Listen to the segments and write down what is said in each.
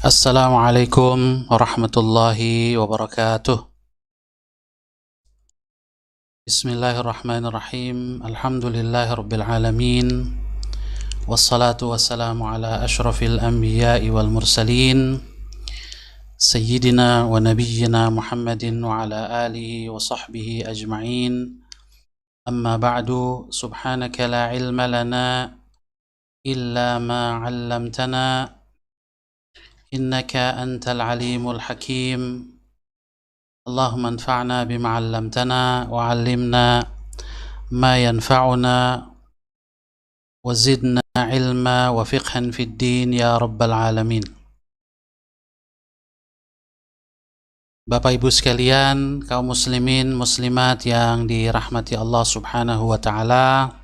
Assalamualaikum warahmatullahi wabarakatuh. Bismillahirrahmanirrahim. Alhamdulillahirabbil alamin. Wassalatu wassalamu ala asyrafil anbiya'i wal mursalin sayyidina wa nabiyyina Muhammadin wa ala alihi wa sahbihi ajma'in. Amma ba'du, subhanaka la ilma lana illa ma 'allamtana innaka antal alimul hakim. Allahumma anfa'na bima 'allamtana wa 'allimna ma yanfa'una wa zidna ilma wa fiqhan fid din ya rabbal alamin. Bapak Ibu sekalian, kaum muslimin muslimat yang dirahmati Allah Subhanahu wa taala.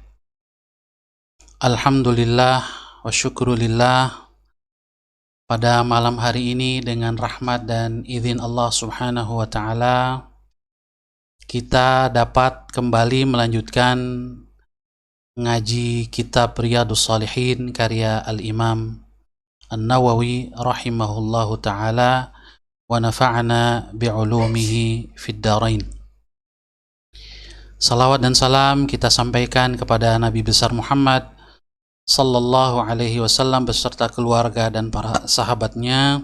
Alhamdulillah wa syukrulillah, pada malam hari ini dengan rahmat dan izin Allah Subhanahu wa taala kita dapat kembali melanjutkan ngaji kitab Riyadhus Shalihin karya Al-Imam An-Nawawi rahimahullahu taala wa nafa'ana bi'ulumihi fid dharain. Salawat dan salam kita sampaikan kepada Nabi besar Muhammad sallallahu alaihi wasallam beserta keluarga dan para sahabatnya,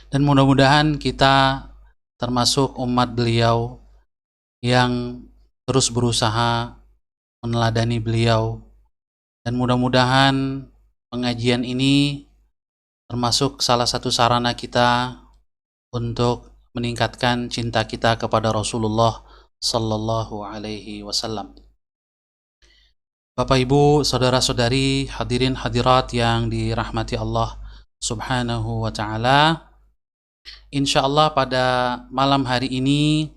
dan mudah-mudahan kita termasuk umat beliau yang terus berusaha meneladani beliau, dan mudah-mudahan pengajian ini termasuk salah satu sarana kita untuk meningkatkan cinta kita kepada Rasulullah sallallahu alaihi wasallam. Bapak Ibu, saudara-saudari, hadirin hadirat yang dirahmati Allah Subhanahu wa taala. Insyaallah pada malam hari ini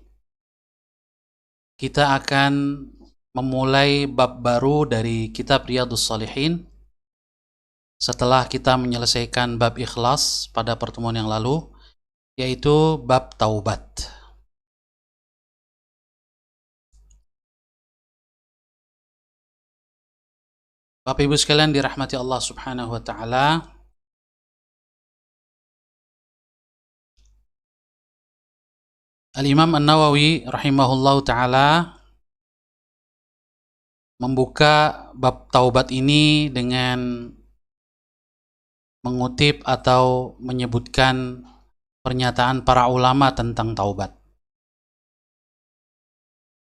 kita akan memulai bab baru dari kitab Riyadhus Shalihin setelah kita menyelesaikan bab ikhlas pada pertemuan yang lalu, yaitu bab taubat. Bapak Ibu sekalian dirahmati Allah Subhanahu wa taala, Al-Imam An-Nawawi rahimahullahu taala membuka bab taubat ini dengan mengutip atau menyebutkan pernyataan para ulama tentang taubat.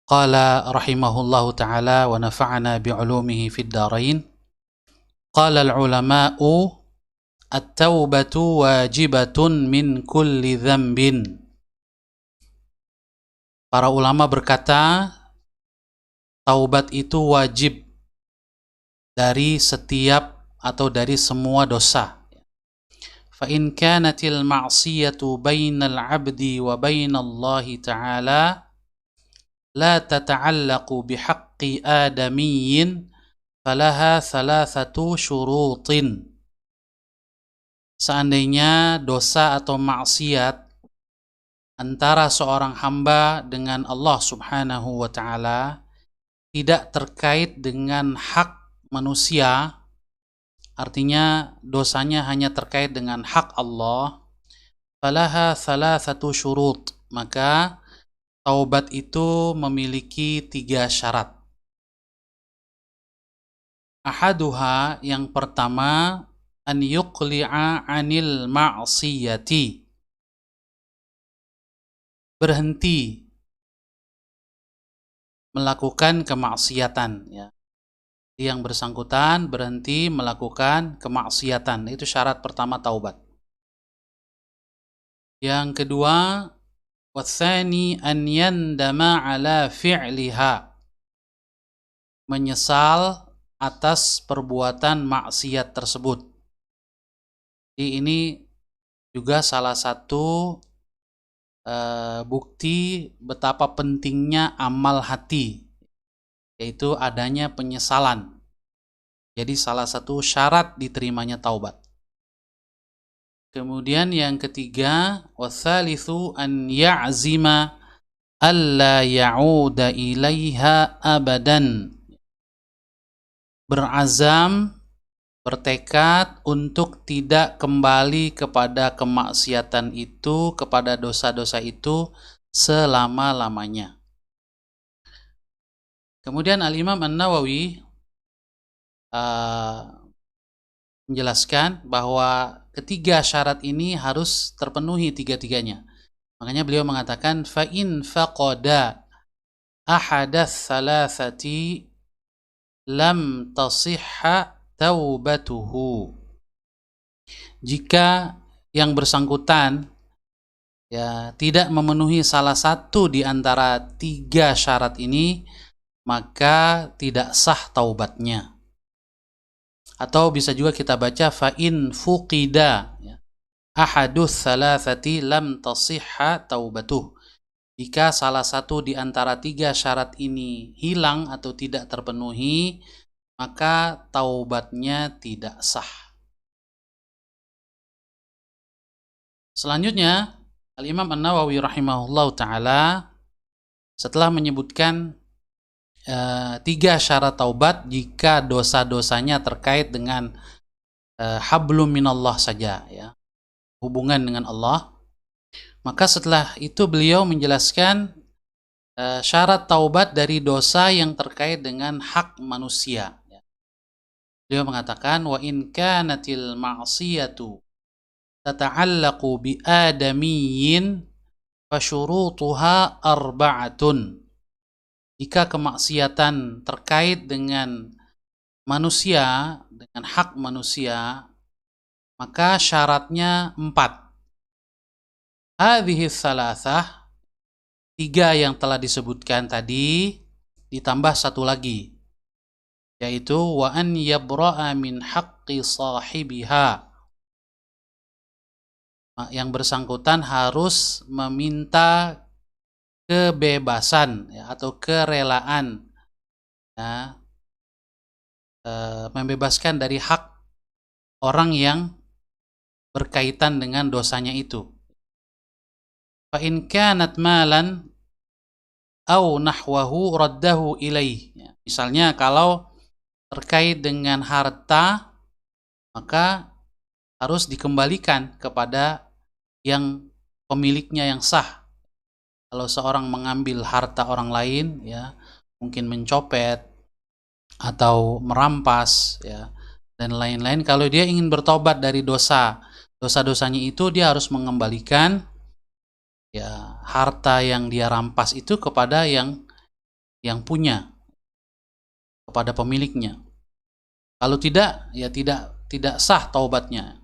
Qala rahimahullahu ta'ala wa nafa'ana bi'ulumihi fid dharain. Qala al-ulama'u at-taubatu wajibatun min kulli dhanbin. Para ulama berkata, taubat itu wajib dari setiap atau dari semua dosa. Fa in kanatil ma'siyatu bainal 'abdi wa bainallahi ta'ala la tata'allaqu bihaqqi adamiyyin falaha thalathatu syurutin. Seandainya dosa atau maksiat antara seorang hamba dengan Allah Subhanahu wa taala tidak terkait dengan hak manusia, artinya dosanya hanya terkait dengan hak Allah, falaha thalathatu syurut, maka taubat itu memiliki 3 syarat. Ahaduha, yang pertama, an yuqli'a 'anil ma'siyati, berhenti melakukan kemaksiatan, ya. Yang bersangkutan berhenti melakukan kemaksiatan, itu syarat pertama taubat. Yang kedua, watsani an yandama ala fi'liha, menyesal atas perbuatan maksiat tersebut. Ini juga salah satu bukti betapa pentingnya amal hati, yaitu adanya penyesalan. Jadi salah satu syarat diterimanya taubat. Kemudian yang ketiga, watsalitsu an ya'zima alla ya'uda ilaiha abadan, berazam bertekad untuk tidak kembali kepada kemaksiatan itu, kepada dosa-dosa itu selama-lamanya. Kemudian Al-Imam An-Nawawi menjelaskan bahwa ketiga syarat ini harus terpenuhi tiga-tiganya. Makanya beliau mengatakan fa in faqada ahadath thalathati lam tasihha taubatuhu. Jika yang bersangkutan ya tidak memenuhi salah satu di antara tiga syarat ini, maka tidak sah taubatnya. Atau bisa juga kita baca fa in fuqida ahadus thalathati lam tasihha taubatuh. Jika salah satu di antara tiga syarat ini hilang atau tidak terpenuhi, maka taubatnya tidak sah. Selanjutnya, Al-Imam An-Nawawi rahimahullah ta'ala setelah menyebutkan tiga syarat taubat jika dosa-dosanya terkait dengan hablum minallah saja, ya, hubungan dengan Allah, maka setelah itu beliau menjelaskan syarat taubat dari dosa yang terkait dengan hak manusia. Beliau mengatakan wa in kanatil ma'siyatu tata'allaqu bi adamiyyin fasyurutuha arba'atun. Jika kemaksiatan terkait dengan manusia, dengan hak manusia, maka syaratnya 4. Hadhihi thalathah, 3 yang telah disebutkan tadi, ditambah 1 lagi, yaitu wa an yabra'a min haqqi sahibiha. Yang bersangkutan harus meminta kebebasan, ya, atau kerelaan, ya, membebaskan dari hak orang yang berkaitan dengan dosanya itu. Fa in kanat malan au nahwahu raddahu ilaih. Misalnya kalau terkait dengan harta, maka harus dikembalikan kepada yang pemiliknya yang sah. Kalau seorang mengambil harta orang lain, ya, mungkin mencopet atau merampas, ya, dan lain-lain, kalau dia ingin bertobat dari dosa-dosanya itu, dia harus mengembalikan, ya, harta yang dia rampas itu kepada yang punya, kepada pemiliknya. Kalau tidak, ya tidak sah taubatnya.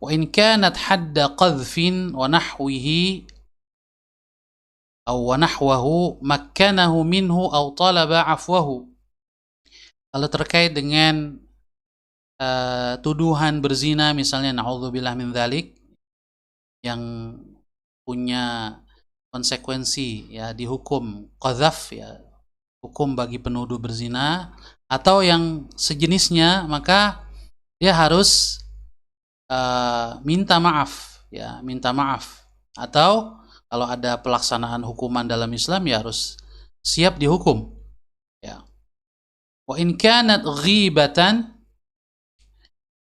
Wa in kanat hadda qadhfin wa nahwihi aw wa nahwahu makkanahu minhu aw talaba afwahu. Kalau terkait dengan tuduhan berzina misalnya, na'udzubillah min dzalik, yang punya konsekuensi, ya, dihukum qadzaf, ya, hukum bagi penuduh berzina, atau yang sejenisnya, maka dia harus minta maaf, ya, minta maaf. Atau kalau ada pelaksanaan hukuman dalam Islam, ya harus siap dihukum, ya. Wa in kanat ghibatan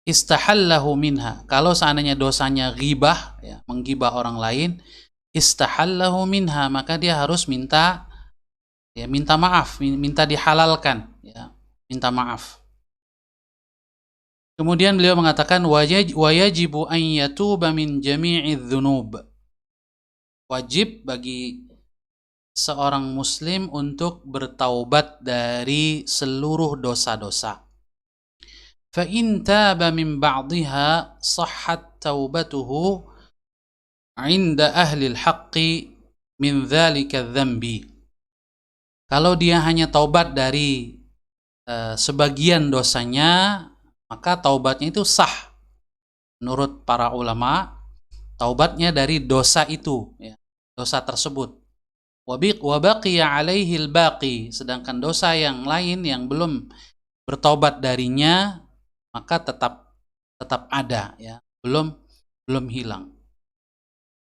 istahallahu minha. Kalau seandainya dosanya ghibah, ya, menggibah orang lain, istahallahu minha, maka dia harus minta, ya, minta maaf, minta dihalalkan, ya, minta maaf. Kemudian beliau mengatakan wa yajibu an yatuba min jami'idz dzunub. Wajib bagi seorang muslim untuk bertaubat dari seluruh dosa-dosa. Fa in taba min ba'dihha sahhat taubatuhu 'inda ahli al-haqqi min dzalika dzambi. Kalau dia hanya taubat dari sebagian dosanya, maka taubatnya itu sah menurut para ulama. Taubatnya dari dosa itu, ya, dosa tersebut. Wa baqiya alaihi al-baqi, sedangkan dosa yang lain yang belum bertaubat darinya, maka tetap ada, ya, belum hilang.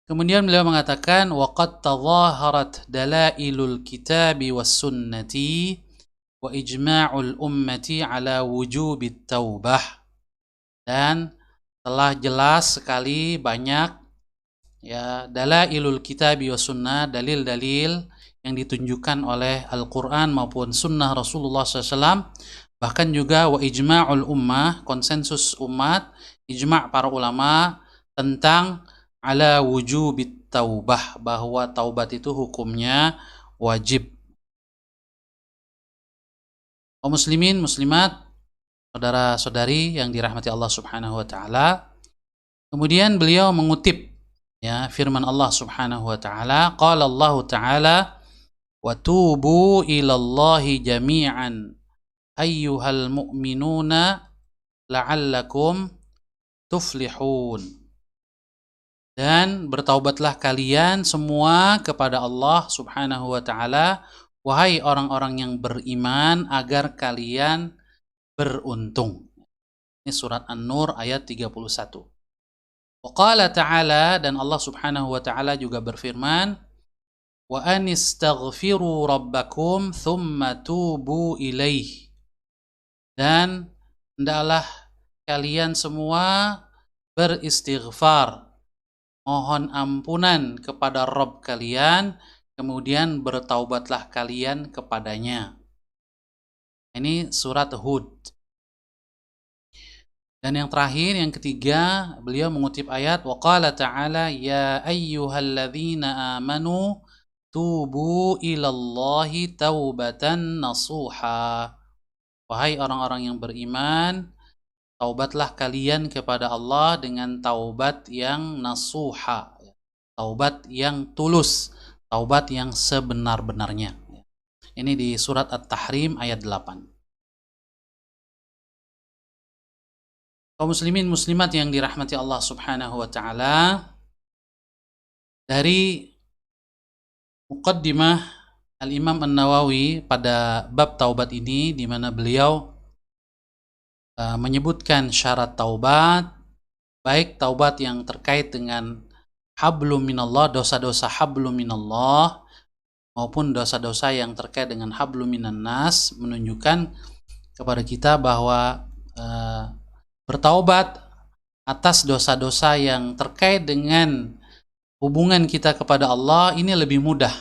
Kemudian beliau mengatakan wa qad tadhaharat dalailul kitabi was sunnati wa ijma'ul ummati ala wujubit taubah. dan telah jelas sekali banyak ya dalailul kitabi wa sunnah, dalil-dalil yang ditunjukkan oleh Al-Quran maupun sunnah Rasulullah SAW, bahkan juga wa ijma'ul ummah, konsensus umat, ijma' para ulama tentang ala wujubit taubah, bahwa taubat itu hukumnya wajib. Kaum muslimin, muslimat, saudara-saudari yang dirahmati Allah Subhanahu wa taala. Kemudian beliau mengutip ya firman Allah Subhanahu wa taala, qala Allah taala wa tubu ilallahi jami'an ayyuhal mu'minuna la'allakum tuflihun. Dan bertaubatlah kalian semua kepada Allah Subhanahu wa taala, wahai orang-orang yang beriman, agar kalian beruntung. Ini surat An-Nur ayat 31. Wa qala ta'ala, dan Allah Subhanahu wa taala juga berfirman, wa anistaghfiru rabbakum thumma tubu ilaih. Dan hendaklah kalian semua beristighfar, mohon ampunan kepada Rabb kalian, kemudian bertaubatlah kalian kepadanya. Ini surat Hud. Dan yang terakhir, yang ketiga, beliau mengutip ayat wa qala ta'ala ya ayyuhalladzina amanu tubu ilallahi taubatan nasuha. Wahai orang-orang yang beriman, taubatlah kalian kepada Allah dengan taubat yang nasuha, taubat yang tulus, taubat yang sebenar-benarnya. Ini di surat At-Tahrim ayat 8. Kaum muslimin muslimat yang dirahmati Allah Subhanahu wa taala, dari muqaddimah Al-Imam An-Nawawi pada bab taubat ini, di mana beliau menyebutkan syarat taubat, baik taubat yang terkait dengan hablum minallah, dosa-dosa hablum minallah, maupun dosa-dosa yang terkait dengan hablum minan nas, menunjukkan kepada kita bahwa bertaubat atas dosa-dosa yang terkait dengan hubungan kita kepada Allah ini lebih mudah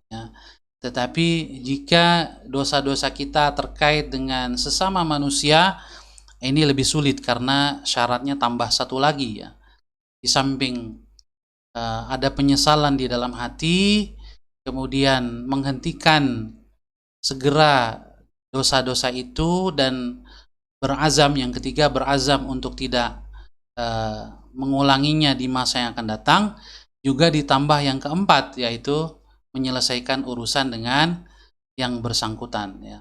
ya. Tetapi jika dosa-dosa kita terkait dengan sesama manusia, ini lebih sulit karena syaratnya tambah satu lagi ya. Di samping ada penyesalan di dalam hati, kemudian menghentikan segera dosa-dosa itu, dan berazam, yang ketiga berazam untuk tidak mengulanginya di masa yang akan datang, juga ditambah yang keempat, yaitu menyelesaikan urusan dengan yang bersangkutan ya.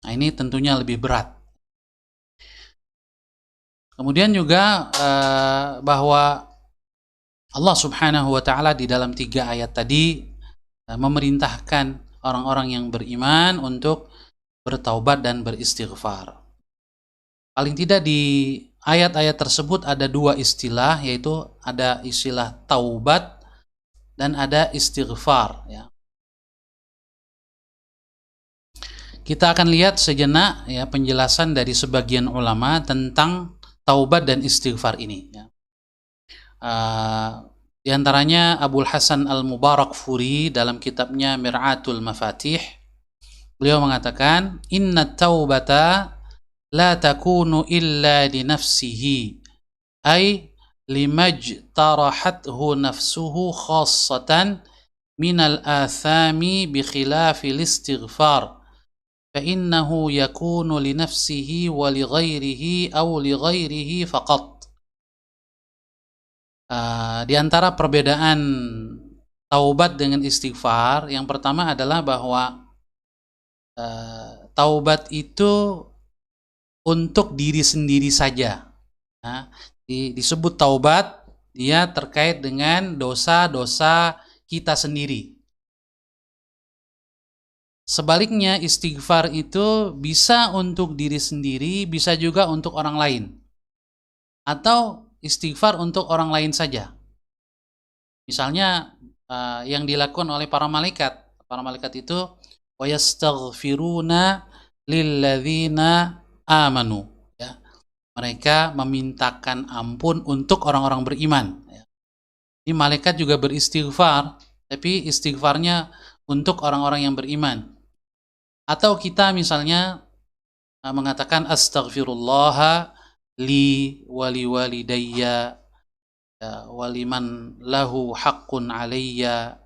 Nah, ini tentunya lebih berat. Kemudian juga bahwa Allah Subhanahu wa taala di dalam 3 ayat tadi memerintahkan orang-orang yang beriman untuk bertaubat dan beristighfar. Paling tidak di ayat-ayat tersebut ada 2 istilah, yaitu ada istilah taubat dan ada istighfar ya. Kita akan lihat sejenak ya penjelasan dari sebagian ulama tentang taubat dan istighfar ini ya. Di antaranya Abul Hasan Al-Mubarakfuri dalam kitabnya Mir'atul Mafatih, beliau mengatakan inna taubata la takunu illa li nafsihi ay limajtarahathu nafsuhu khassatan minal athami bi khilafil istighfar fa innahu yakunu li nafsihi wa li ghairihi aw li ghairihi faqat. Di antara perbedaan taubat dengan istighfar, yang pertama adalah bahwa taubat itu untuk diri sendiri saja. Nah, disebut taubat, dia terkait dengan dosa-dosa kita sendiri. Sebaliknya istighfar itu bisa untuk diri sendiri, bisa juga untuk orang lain, atau istighfar untuk orang lain saja. Misalnya yang dilakukan oleh para malaikat itu wa yastaghfiruna lilladzina amanu ya. Mereka memintakan ampun untuk orang-orang beriman. Ini malaikat juga beristighfar, tapi istighfarnya untuk orang-orang yang beriman. Atau kita misalnya mengatakan astaghfirullah li wali walidayya waliman lahu haqqun alayya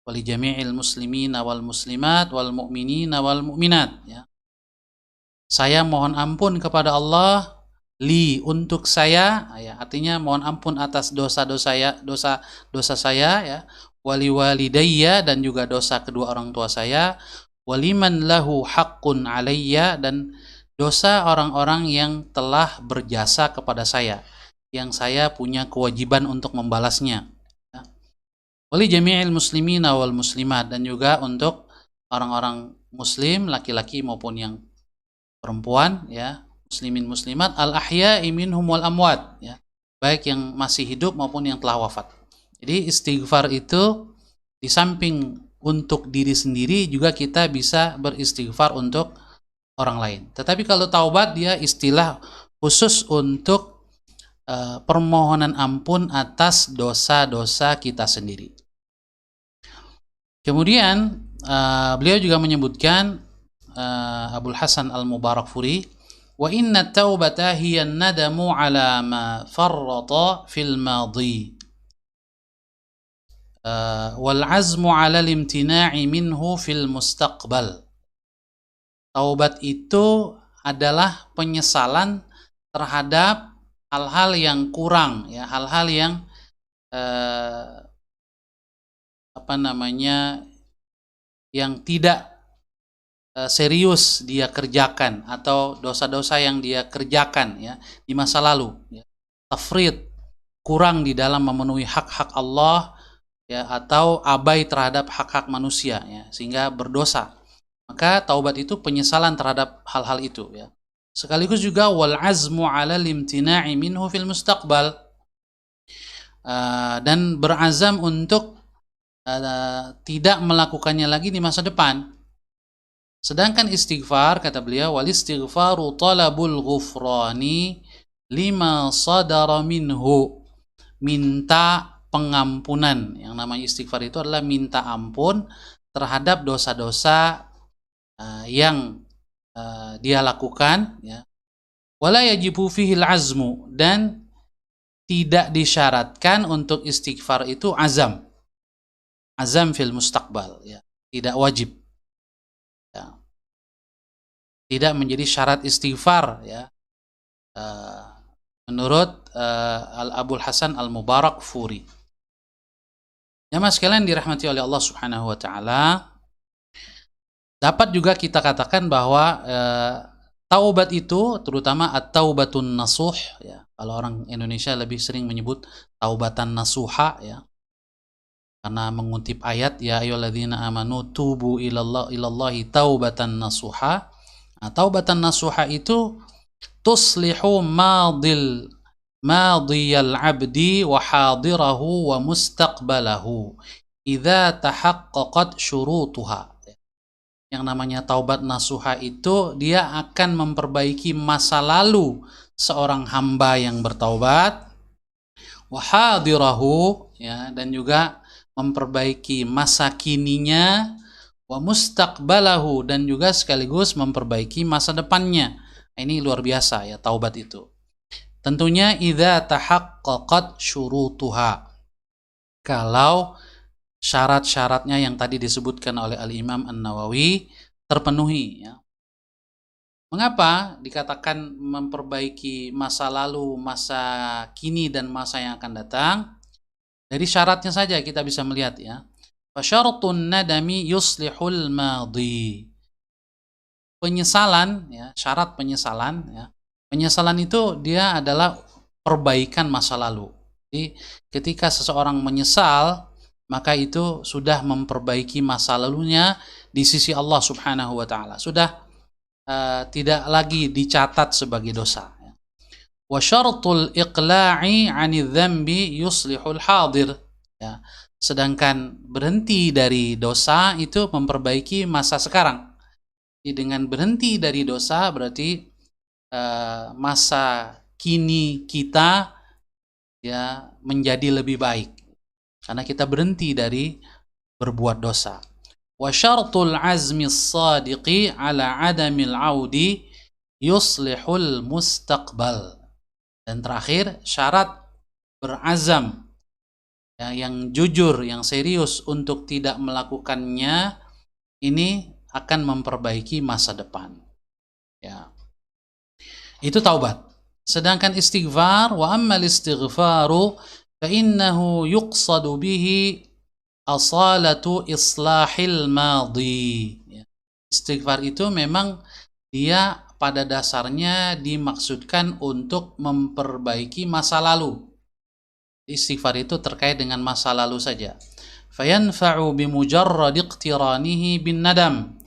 wali jami'il muslimina wal muslimat wal mu'minina wal mu'minat, ya. Saya mohon ampun kepada Allah, li untuk saya, ya, artinya mohon ampun atas dosa-dosa saya, ya, wali walidayya dan juga dosa kedua orang tua saya, waliman lahu haqqun alayya dan dosa orang-orang yang telah berjasa kepada saya, yang saya punya kewajiban untuk membalasnya. Wali jami'il muslimina wal muslimat dan juga untuk orang-orang muslim laki-laki maupun yang perempuan, ya, muslimin muslimat al ahya'i minhum wal amwat, ya, baik yang masih hidup maupun yang telah wafat. Jadi istighfar itu di samping untuk diri sendiri juga kita bisa beristighfar untuk orang lain. Tetapi kalau taubat dia istilah khusus untuk permohonan ampun atas dosa-dosa kita sendiri. Kemudian beliau juga menyebutkan Abul Hasan Al-Mubarakfuri, wa inna taubata hiya nadamu ala ma farrata fil madhi wal azmu ala limtina'i minhu fil mustaqbal. Taubat itu adalah penyesalan terhadap hal-hal yang kurang, ya, hal-hal yang yang tidak serius dia kerjakan atau dosa-dosa yang dia kerjakan, ya, di masa lalu, ya. Tafrid, kurang di dalam memenuhi hak-hak Allah, ya, atau abai terhadap hak-hak manusia, ya, sehingga berdosa. Maka taubat itu penyesalan terhadap hal-hal itu, ya. Sekaligus juga wal azmu ala limtina'i minhu fil mustaqbal, dan berazam untuk tidak melakukannya lagi di masa depan. Sedangkan istighfar, kata beliau, wal istighfaru talabul ghufrani lima sadara minhu, minta pengampunan. Yang namanya istighfar itu adalah minta ampun terhadap dosa-dosa yang dia lakukan, ya. Wala yajibu fihil azmu, dan tidak disyaratkan untuk istighfar itu azam fil mustaqbal, ya, tidak wajib, ya. Tidak menjadi syarat istighfar, ya, menurut Abul Hasan Al-Mubarakfuri. Jamaah sekalian dirahmati oleh Allah Subhanahu wa taala, dapat juga kita katakan bahwa taubat itu terutama at-taubatun nasuh, ya. Kalau orang Indonesia lebih sering menyebut taubatan nasuha, ya. Karena mengutip ayat ya ayyuhalladzina amanu tubu ilallahi taubatan nasuha. Nah, taubatan nasuha itu tuslihu madiyal abdi wa hadirahu wa mustaqbalahu idza tahaqqaqat syurutuha. Yang namanya taubat nasuha itu dia akan memperbaiki masa lalu seorang hamba yang bertaubat, wa hadirahu, ya, dan juga memperbaiki masa kininya, wa mustaqbalahu, dan juga sekaligus memperbaiki masa depannya. Ini luar biasa, ya, taubat itu. Tentunya idza tahaqqaqat syurutuha, kalau syarat-syaratnya yang tadi disebutkan oleh Al-Imam An-Nawawi terpenuhi, ya. Mengapa dikatakan memperbaiki masa lalu, masa kini, dan masa yang akan datang? Dari syaratnya saja kita bisa melihat, ya. Fasyartun nadami yuslihul madhi. Penyesalan, ya, syarat penyesalan, ya. Penyesalan itu dia adalah perbaikan masa lalu. Jadi ketika seseorang menyesal, maka itu sudah memperbaiki masa lalunya di sisi Allah Subhanahu wa taala. Sudah tidak lagi dicatat sebagai dosa. Wa syartul iqla'i 'anil dzambi yuslihul hadir, ya. Sedangkan berhenti dari dosa itu memperbaiki masa sekarang. Jadi dengan berhenti dari dosa berarti masa kini kita ya menjadi lebih baik karena kita berhenti dari berbuat dosa. Wa syartul azmi as-sadiqi ala adamil audi yuslihul mustaqbal. Dan terakhir, syarat berazam ya, yang jujur, yang serius untuk tidak melakukannya ini akan memperbaiki masa depan. Ya. Itu taubat. Sedangkan istighfar, wa ammal istighfaru fa innahu yuqsadu bihi asalatu islahil madi. Istighfar itu memang dia pada dasarnya dimaksudkan untuk memperbaiki masa lalu. Istighfar itu terkait dengan masa lalu saja. Fayanfa'u bimujarrad iqtiranihi bin nadam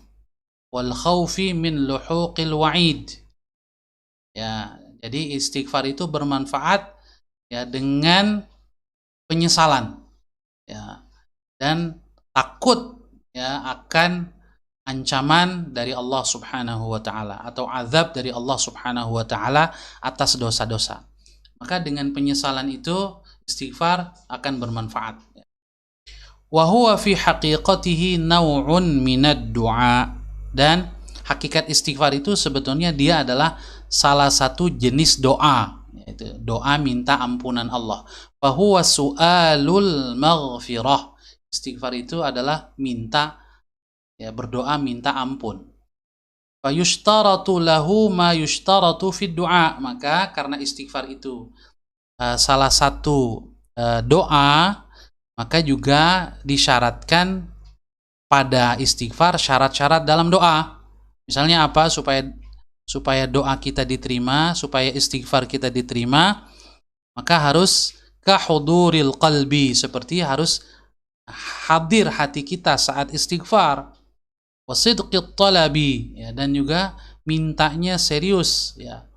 wal khawfi min luhuqil wa'id. Ya, jadi istighfar itu bermanfaat ya dengan penyesalan ya dan takut ya akan ancaman dari Allah Subhanahu wa taala atau azab dari Allah Subhanahu wa taala atas dosa-dosa. Maka dengan penyesalan itu istighfar akan bermanfaat. Wa huwa fi haqiqatihi naw'un minad du'a, dan hakikat istighfar itu sebetulnya dia adalah salah satu jenis doa, yaitu doa minta ampunan Allah. Fa huwa su'alul maghfirah. Istighfar itu adalah minta ya, berdoa minta ampun. Fa yushtaratu lahu ma yushtaratu fid du'a. Maka karena istighfar itu salah satu doa, maka juga disyaratkan pada istighfar syarat-syarat dalam doa. Misalnya apa? Supaya doa kita diterima, supaya istighfar kita diterima, maka harus kahuduril qalbi, seperti harus hadir hati kita saat istighfar. Wasidqit talabi, ya, dan juga mintanya serius, ya,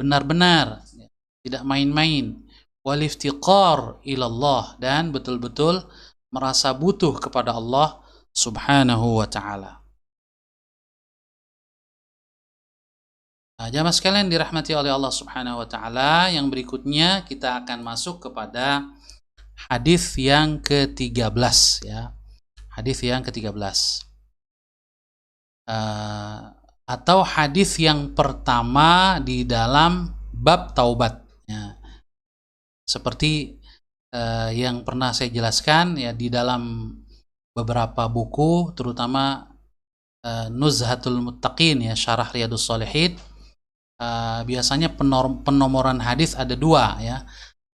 benar-benar, ya, tidak main-main. Waliftiqar ilallah, dan betul-betul merasa butuh kepada Allah Subhanahu wa ta'ala. Nah, jamaah sekalian dirahmati oleh Allah Subhanahu wa ta'ala, yang berikutnya kita akan masuk kepada hadis yang ke-13 ya. Hadis yang ke-13. Atau hadis yang pertama di dalam bab taubat ya. Seperti yang pernah saya jelaskan ya di dalam beberapa buku, terutama Nuzhatul Muttaqin ya, Syarah Riyadhus Shalihin, biasanya penomoran hadis ada dua ya.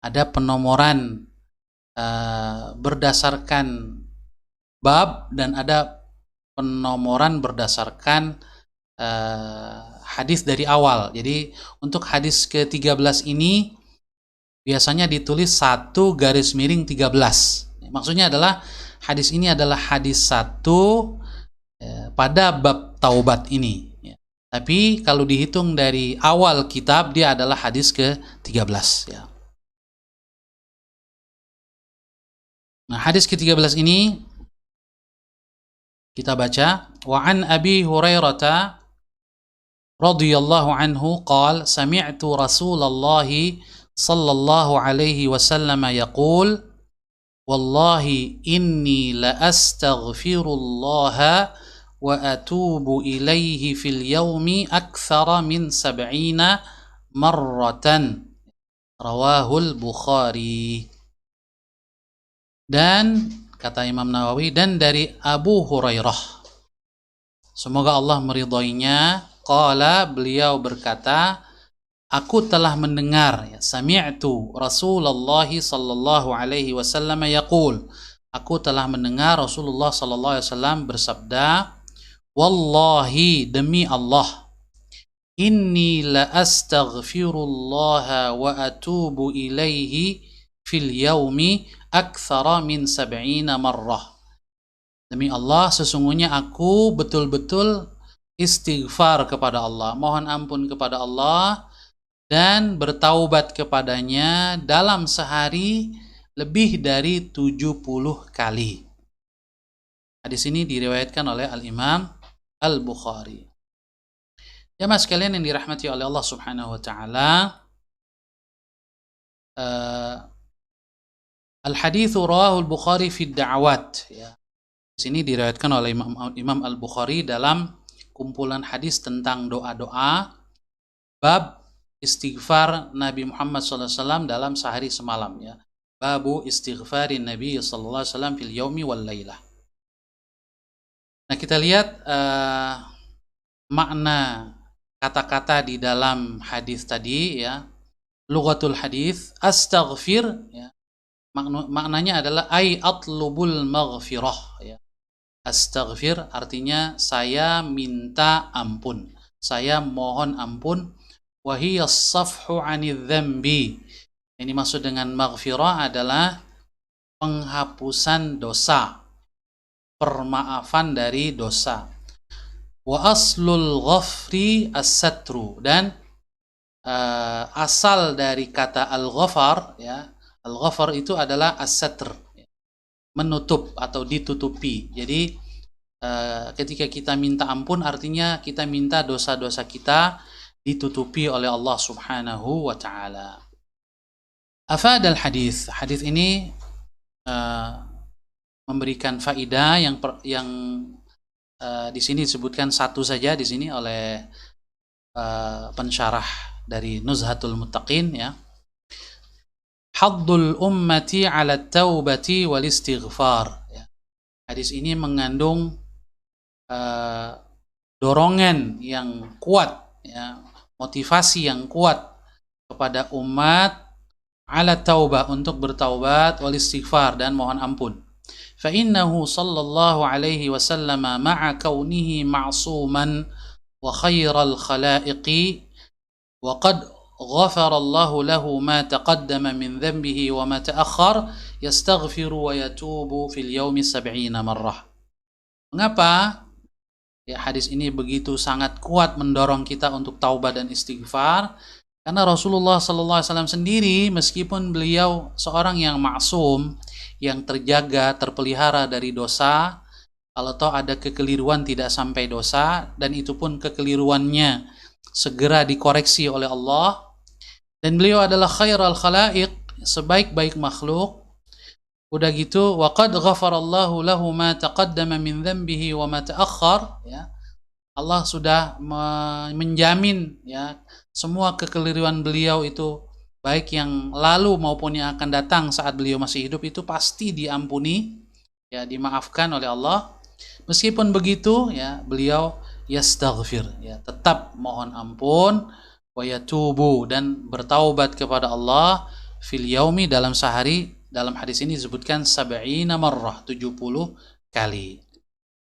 Ada penomoran berdasarkan bab dan ada penomoran berdasarkan hadis dari awal. Jadi untuk hadis ke-13 ini biasanya ditulis 1-13. Maksudnya adalah hadis ini adalah hadis 1 pada bab taubat ini. Tapi kalau dihitung dari awal kitab, dia adalah hadis ke-13 ya. Nah, hadis ke-13 ini kita baca, wa an Abi Hurairah radhiyallahu anhu qala sami'tu Rasulullah sallallahu alaihi wasallam yaqul wallahi inni la astaghfirullah wa atubu ilaihi fil yawmi akthara min 70 marratan, rawahul Bukhari. Dan kata Imam Nawawi, dan dari Abu Hurairah, semoga Allah meridhoinya, qala, beliau berkata, aku telah mendengar ya, sami'tu Rasulullah sallallahu alaihi wasallam yaqul, aku telah mendengar Rasulullah sallallahu alaihi wasallam bersabda, wallahi, demi Allah, inni la astaghfirullah wa atubu ilaihi fil yaumi aktsara min 70 marrah. Demi Allah, sesungguhnya aku betul-betul istighfar kepada Allah, mohon ampun kepada Allah, dan bertaubat kepadanya dalam sehari lebih dari 70 kali. Hadis ini diriwayatkan oleh Al-Imam Al-Bukhari. Jamaah sekalian yang dirahmati oleh Allah Subhanahu wa taala, al-haditsu rawahu al-Bukhari fi ad-da'awat ya. Di sini diriwayatkan oleh Imam Al-Bukhari dalam kumpulan hadis tentang doa-doa bab istighfar Nabi Muhammad SAW dalam sehari semalam ya. Babu istighfarin Nabi SAW fil yaumi wal lailah. Nah, kita lihat makna kata-kata di dalam hadis tadi ya. Lughatul hadis astaghfir ya. Maknanya adalah ay atlubul maghfirah ya. Astaghfir artinya saya minta ampun, saya mohon ampun. Wahiyas safhu 'anil dzambi. Ini maksud dengan maghfirah adalah penghapusan dosa, permaafan dari dosa. Wa aslul ghafri as-satru, dan asal dari kata al-ghafar ya. Al-ghafar itu adalah as-satr, menutup atau ditutupi. Jadi ketika kita minta ampun artinya kita minta dosa-dosa kita ditutupi oleh Allah Subhanahu wa taala. Afadal hadis. Hadis ini memberikan faidah yang di sini disebutkan satu saja di sini oleh pensyarah dari Nuzhatul Muttaqin ya. Haddul ummati 'ala taubati wal istighfar ya. Hadis ini mengandung dorongan yang kuat ya, motivasi yang kuat kepada umat 'ala taubah, untuk bertaubat, wal istighfar, dan mohon ampun. Fa innahu sallallahu alaihi wasallam ma'a kaunihi ma'suman wa khairal khalaiqi wa qad ghafara Allahu lahu ma taqaddama min dhanbihi wa ma ta'akhkhar yastaghfiru wa yatubu fil yaumi 70 marrah. Mengapa ya hadis ini begitu sangat kuat mendorong kita untuk taubat dan istighfar? Karena Rasulullah SAW sendiri, meskipun beliau seorang yang maksum, yang terjaga, terpelihara dari dosa, kalau toh ada kekeliruan tidak sampai dosa, dan itu pun kekeliruannya segera dikoreksi oleh Allah, dan beliau adalah khairal khalaiq, sebaik-baik makhluk. Udah gitu, wa qad ghafarallahu lahu ma taqaddama min dhanbihi wa ma ta'akhkhar ya. Allah sudah menjamin ya semua kekeliruan beliau itu, baik yang lalu maupun yang akan datang saat beliau masih hidup, itu pasti diampuni ya, dimaafkan oleh Allah. Meskipun begitu ya, beliau yastaghfir ya, tetap mohon ampun, wa yatubu, dan bertaubat kepada Allah fil yaumi, dalam sehari. Dalam hadis ini disebutkan 70 marrah, 70 kali.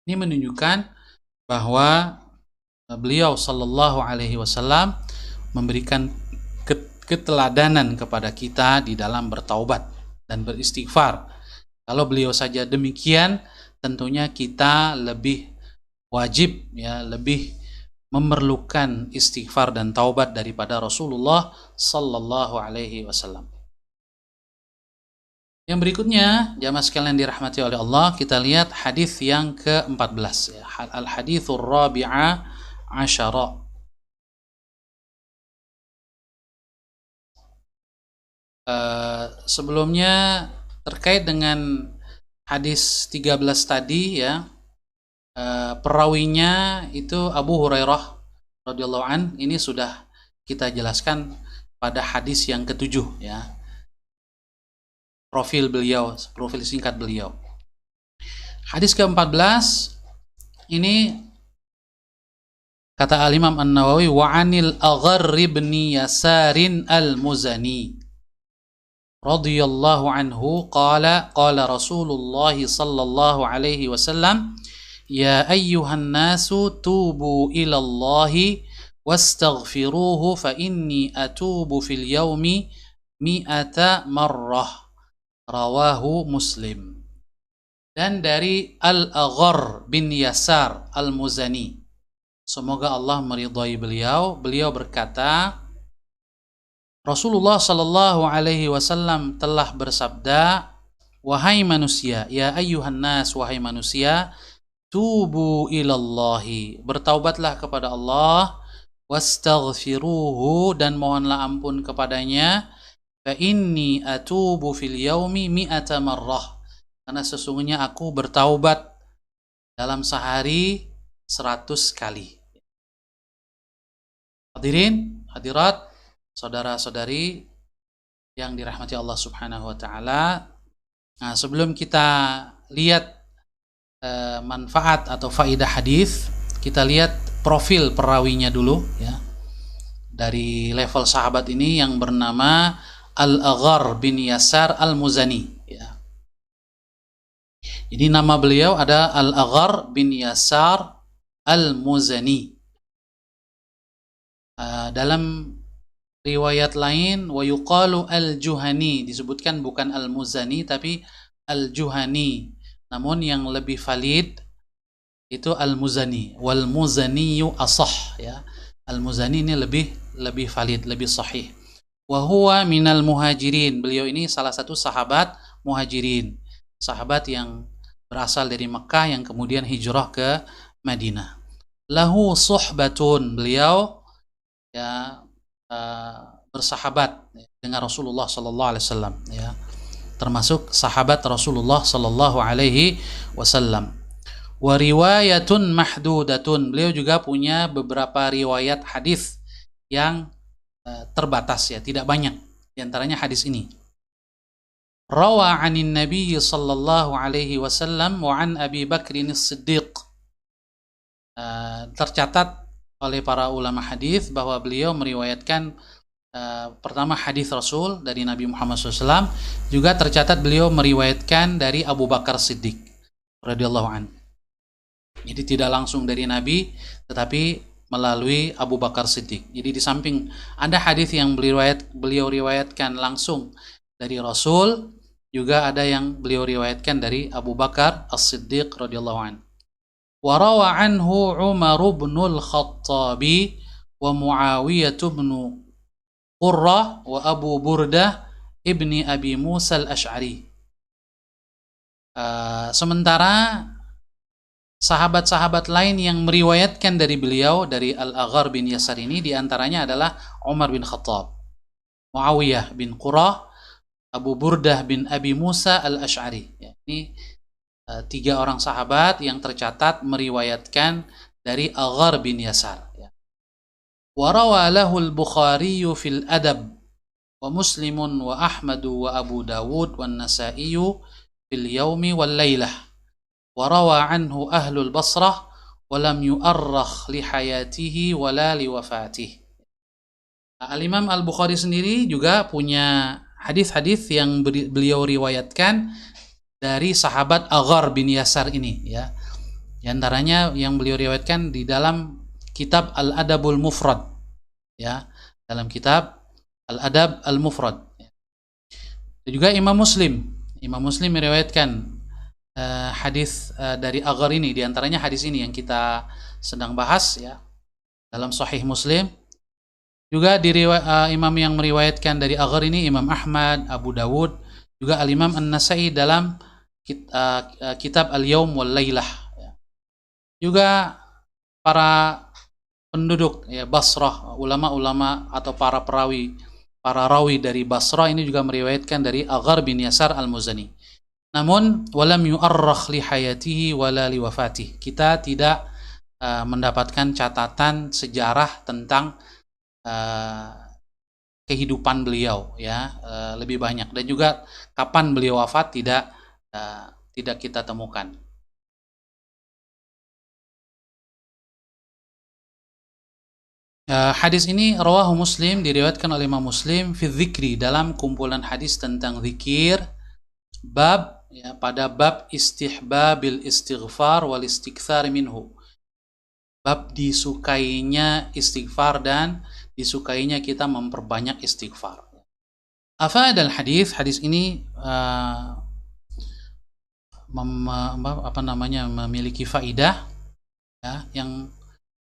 Ini menunjukkan bahwa beliau sallallahu alaihi wasallam memberikan keteladanan kepada kita di dalam bertaubat dan beristighfar. Kalau beliau saja demikian, tentunya kita lebih wajib ya, lebih memerlukan istighfar dan taubat daripada Rasulullah sallallahu alaihi wasallam. Yang berikutnya, jamaah sekalian dirahmati oleh Allah, kita lihat hadis yang ke-14 ya. Al-hadithur rabi'a asyara. Sebelumnya terkait dengan hadis 13 tadi ya, perawinya itu Abu Hurairah radhiyallahu an. Ini sudah kita jelaskan pada hadis yang ke-7 ya. Profil beliau, profil singkat beliau. Hadis ke-14 ini kata Al-Imam An-Nawawi, wa 'anil Agharr ibn Yasarin al-Muzani radhiyallahu anhu qala Rasulullah sallallahu alaihi wasallam, ya ayyuhan nasu tubu ila Allahi wastaghfiruhu fa inni atubu fil yaumi mi'ata marrah. Rawahu Muslim. Dan dari Al-Agharr bin Yasar Al-Muzani, semoga Allah meridhai beliau, beliau berkata, Rasulullah sallallahu alaihi wasallam telah bersabda, wahai manusia, ya ayyuhan nas, wahai manusia, tubu ilallahi, bertaubatlah kepada Allah, wastaghfiruhu, dan mohonlah ampun kepadanya, fa inni atubu fil yaumi mi'ata marrah, karena sesungguhnya aku bertaubat dalam sehari 100 kali. Hadirin, hadirat, saudara-saudari yang dirahmati Allah Subhanahu wa taala. Nah, sebelum kita lihat manfaat atau faidah hadis, kita lihat profil perawinya dulu ya. Dari level sahabat ini yang bernama Al-Aghar bin Yasar Al-Muzani ya. Jadi nama beliau ada Al-Aghar bin Yasar Al-Muzani. Dalam riwayat lain wa yuqalu Al-Juhani, disebutkan bukan Al-Muzani tapi Al-Juhani. Namun yang lebih valid itu Al-Muzani. Wal Muzaniyu asah ya. Al-Muzani ini lebih valid, lebih sahih. Wa huwa minal muhajirin. Beliau ini salah satu sahabat muhajirin. Sahabat yang berasal dari Mekah yang kemudian hijrah ke Madinah. Lahu suhbatun. Beliau ya bersahabat dengan Rasulullah sallallahu alaihi wasallam ya. Termasuk sahabat Rasulullah sallallahu alaihi wasallam. Wa riwayatun mahdudatun. Beliau juga punya beberapa riwayat hadis yang terbatas ya, tidak banyak. Di antaranya hadis ini. Rawa 'anin Nabi sallallahu alaihi wasallam wa 'an Abi Bakrin As-Siddiq. Tercatat oleh para ulama hadis bahwa beliau meriwayatkan pertama hadis Rasul dari Nabi Muhammad SAW, juga tercatat beliau meriwayatkan dari Abu Bakar Siddiq radhiyallahu anhu. Jadi tidak langsung dari Nabi, tetapi melalui Abu Bakar Siddiq. Jadi di samping ada hadis yang beliau riwayatkan langsung dari Rasul, juga ada yang beliau riwayatkan dari Abu Bakar As-Siddiq radhiyallahu anhu. Wa rawa anhu Umar bin Al-Khattab wa Muawiyah bin Qurrah wa Abu Burdah ibni Abi Musa Al-Ash'ari. Sementara sahabat-sahabat lain yang meriwayatkan dari beliau, dari Al-Aghar bin Yasar ini, diantaranya adalah Umar bin Khattab, Muawiyah bin Qurrah, Abu Burdah bin Abi Musa Al-Ash'ari. Ini tiga orang sahabat yang tercatat meriwayatkan dari Aghar bin Yasar. Wa rawa lahu al-Bukhari fil adab wa Muslimun wa Ahmad wa Abu Dawud wa Nasa'i fil yaumi wal lailah. Wa rawa anhu ahlul Basrah wa lam yu'arrakh li hayatihi wa la li wafatih. Al-Imam Al-Bukhari sendiri juga punya hadis-hadis yang beliau riwayatkan dari sahabat Aghar bin Yasar ini ya. Di antaranya yang beliau riwayatkan di dalam kitab Al-Adabul Mufrad ya, dalam kitab Al-Adab Al-Mufrad. Dan juga Imam Muslim meriwayatkan hadis dari Aghar ini, di antaranya hadis ini yang kita sedang bahas ya, dalam Sahih Muslim. Juga imam yang meriwayatkan dari Aghar ini Imam Ahmad, Abu Dawud, juga Al-Imam An-Nasa'i dalam kitab Al-Yaum wal Lailah. Juga para penduduk ya Basrah, ulama-ulama atau para rawi dari Basrah ini juga meriwayatkan dari Aghar bin Yasar Al-Muzani. Namun walam yu'arrakh li hayatihi wala li wafatih. Kita tidak mendapatkan catatan sejarah tentang kehidupan beliau ya, lebih banyak, dan juga kapan beliau wafat tidak kita temukan. Hadis ini rawahu Muslim, diriwayatkan oleh Imam Muslim fi dzikri, dalam kumpulan hadis tentang zikir, bab ya, pada bab istihbabil istighfar wal istikthar minhu, bab disukainya istighfar dan disukainya kita memperbanyak istighfar. Afadal hadis ini memiliki faidah ya, yang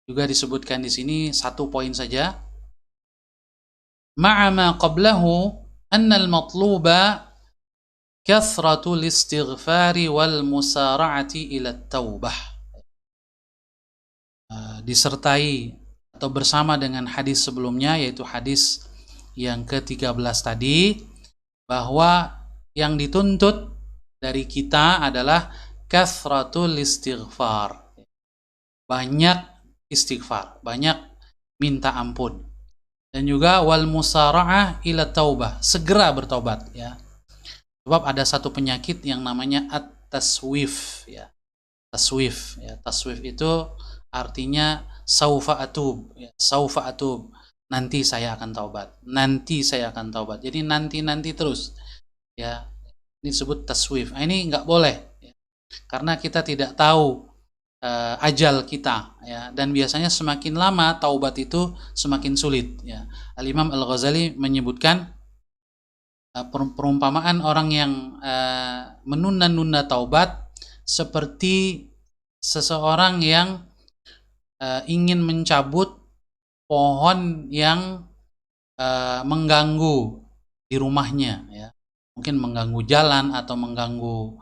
juga disebutkan di sini satu poin saja. Ma'a ma qablahu anna al-matluba kathratul istighfari wal musara'ati ila taubah. Disertai atau bersama dengan hadis sebelumnya, yaitu hadis yang ke-13 tadi, bahwa yang dituntut dari kita adalah kathratul istighfar, banyak istighfar, banyak minta ampun, dan juga wal musara'ah ila taubah, segera bertobat ya. Sebab ada satu penyakit yang namanya at-taswif ya. Taswif ya. Taswif itu artinya saufa atub ya. Saufa atub, nanti saya akan taubat, nanti saya akan taubat. Jadi nanti terus ya. Ini disebut taswif. Nah, ini nggak boleh ya. Karena kita tidak tahu ajal kita ya, dan biasanya semakin lama taubat itu semakin sulit ya. Al-Imam Al-Ghazali menyebutkan perumpamaan orang yang menunda-nunda taubat seperti seseorang yang ingin mencabut pohon yang mengganggu di rumahnya ya, mungkin mengganggu jalan atau mengganggu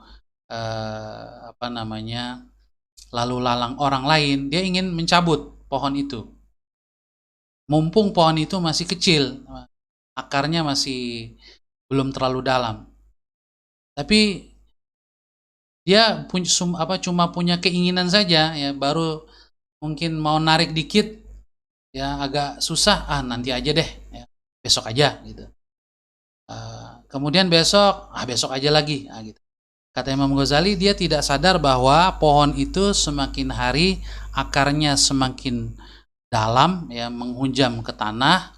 lalu lalang orang lain. Dia ingin mencabut pohon itu, mumpung pohon itu masih kecil, akarnya masih belum terlalu dalam, tapi dia cuma punya keinginan saja ya, baru mungkin mau narik dikit ya, agak susah, nanti aja deh ya, besok aja gitu. Kemudian besok aja lagi gitu. Kata Imam Ghazali, dia tidak sadar bahwa pohon itu semakin hari akarnya semakin dalam ya, menghunjam ke tanah,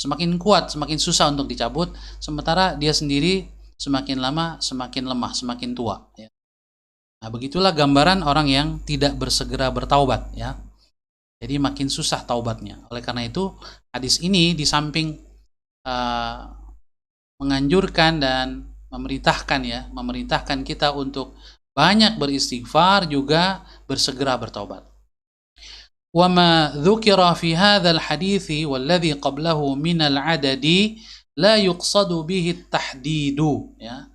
semakin kuat, semakin susah untuk dicabut, sementara dia sendiri semakin lama semakin lemah, semakin tua ya. Nah, begitulah gambaran orang yang tidak bersegera bertaubat ya. Jadi makin susah taubatnya. Oleh karena itu, hadis ini di samping menganjurkan dan memerintahkan kita untuk banyak beristighfar, juga bersegera bertaubat. Wa ma dzukira fi hadzal hadithi walladzi qablahu min al-adadi la yuqsadu bihi at-tahdidu ya.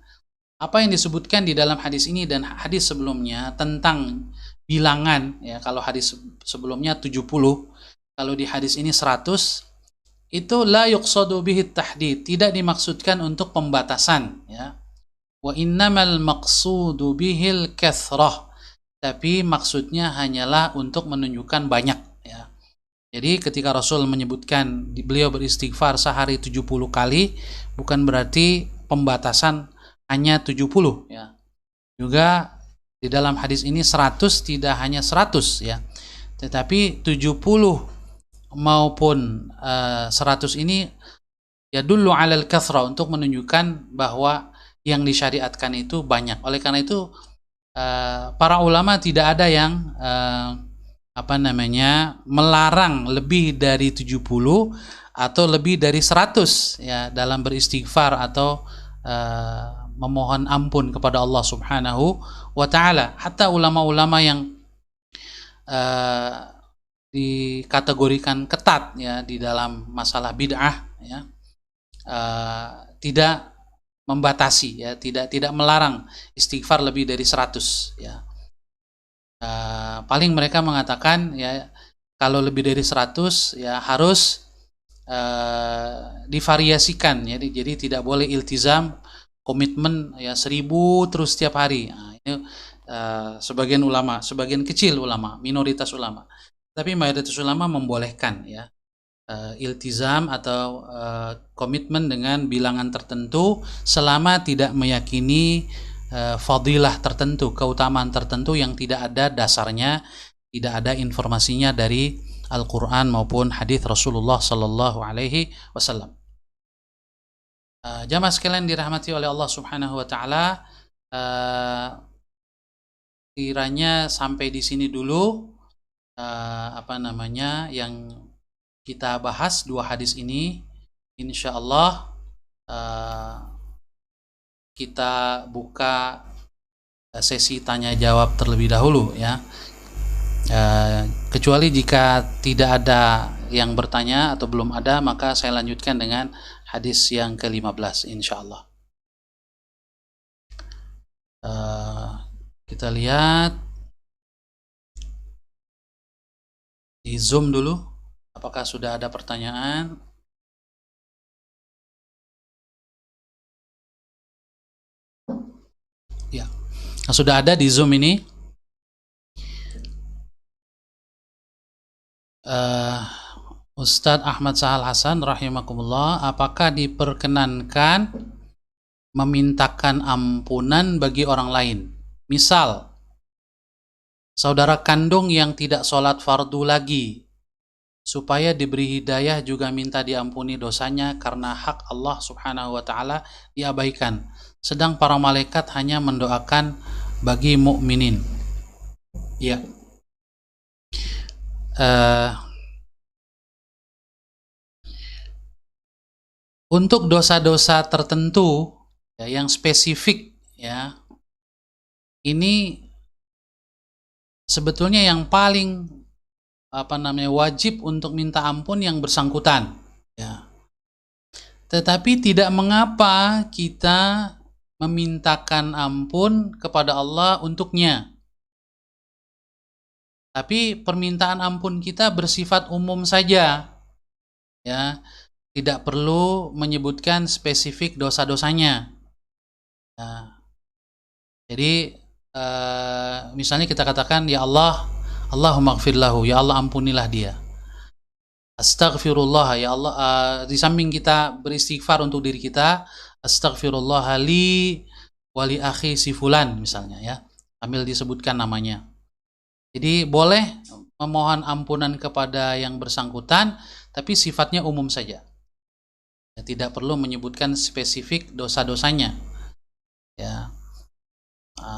Apa yang disebutkan di dalam hadis ini dan hadis sebelumnya tentang bilangan ya, kalau hadis sebelumnya 70, kalau di hadis ini 100, itu la yuqsadu bihi tahdid, tidak dimaksudkan untuk pembatasan ya. Wa innamal maqsudu bihil kathrah, tapi maksudnya hanyalah untuk menunjukkan banyak ya. Jadi ketika Rasul menyebutkan beliau beristighfar sehari 70 kali, bukan berarti pembatasan hanya 70 ya. Juga di dalam hadis ini 100 tidak hanya 100 ya, tetapi 70 maupun 100 ini ya dulu alal kathra, untuk menunjukkan bahwa yang disyariatkan itu banyak. Oleh karena itu para ulama tidak ada yang melarang lebih dari 70 atau lebih dari 100 ya dalam beristighfar atau memohon ampun kepada Allah Subhanahu wa taala. Hatta ulama-ulama yang dikategorikan ketat ya di dalam masalah bid'ah ya, tidak membatasi ya, tidak melarang istighfar lebih dari 100 ya. Paling mereka mengatakan ya, kalau lebih dari 100 ya harus divariasikan ya, jadi tidak boleh iltizam komitmen ya 1000 terus setiap hari. Nah, ini sebagian ulama, sebagian kecil ulama, minoritas ulama. Tapi mayoritas ulama membolehkan ya iltizam atau komitmen dengan bilangan tertentu selama tidak meyakini fadilah tertentu, keutamaan tertentu yang tidak ada dasarnya, tidak ada informasinya dari Al-Quran maupun hadis Rasulullah Sallallahu Alaihi Wasallam. Jamaah sekalian dirahmati oleh Allah Subhanahu Wa Taala, kiranya sampai di sini dulu yang kita bahas dua hadis ini. Insya Allah kita buka sesi tanya jawab terlebih dahulu ya. Kecuali jika tidak ada yang bertanya atau belum ada, maka saya lanjutkan dengan hadis yang ke-15 insya Allah. Kita lihat di Zoom dulu apakah sudah ada pertanyaan? Ya, sudah ada di Zoom ini. Ustadz Ahmad Sahal Hasan rahimakumullah, apakah diperkenankan memintakan ampunan bagi orang lain? Misal, saudara kandung yang tidak sholat fardu lagi, supaya diberi hidayah juga minta diampuni dosanya karena hak Allah subhanahu wa ta'ala diabaikan, sedang para malaikat hanya mendoakan bagi mukminin. Ya. Untuk dosa-dosa tertentu ya, yang spesifik ya, ini sebetulnya yang paling wajib untuk minta ampun yang bersangkutan ya. Tetapi tidak mengapa kita memintakan ampun kepada Allah untuknya. Tapi permintaan ampun kita bersifat umum saja ya. Tidak perlu menyebutkan spesifik dosa-dosanya. Nah, jadi misalnya kita katakan, ya Allah, Allahumma gfirlahu, ya Allah ampunilah dia. Astaghfirullah, ya Allah, di samping kita beristighfar untuk diri kita, astaghfirullah li wali akhi si fulan misalnya ya, sambil disebutkan namanya. Jadi boleh memohon ampunan kepada yang bersangkutan, tapi sifatnya umum saja. Ya, tidak perlu menyebutkan spesifik dosa-dosanya. Ya.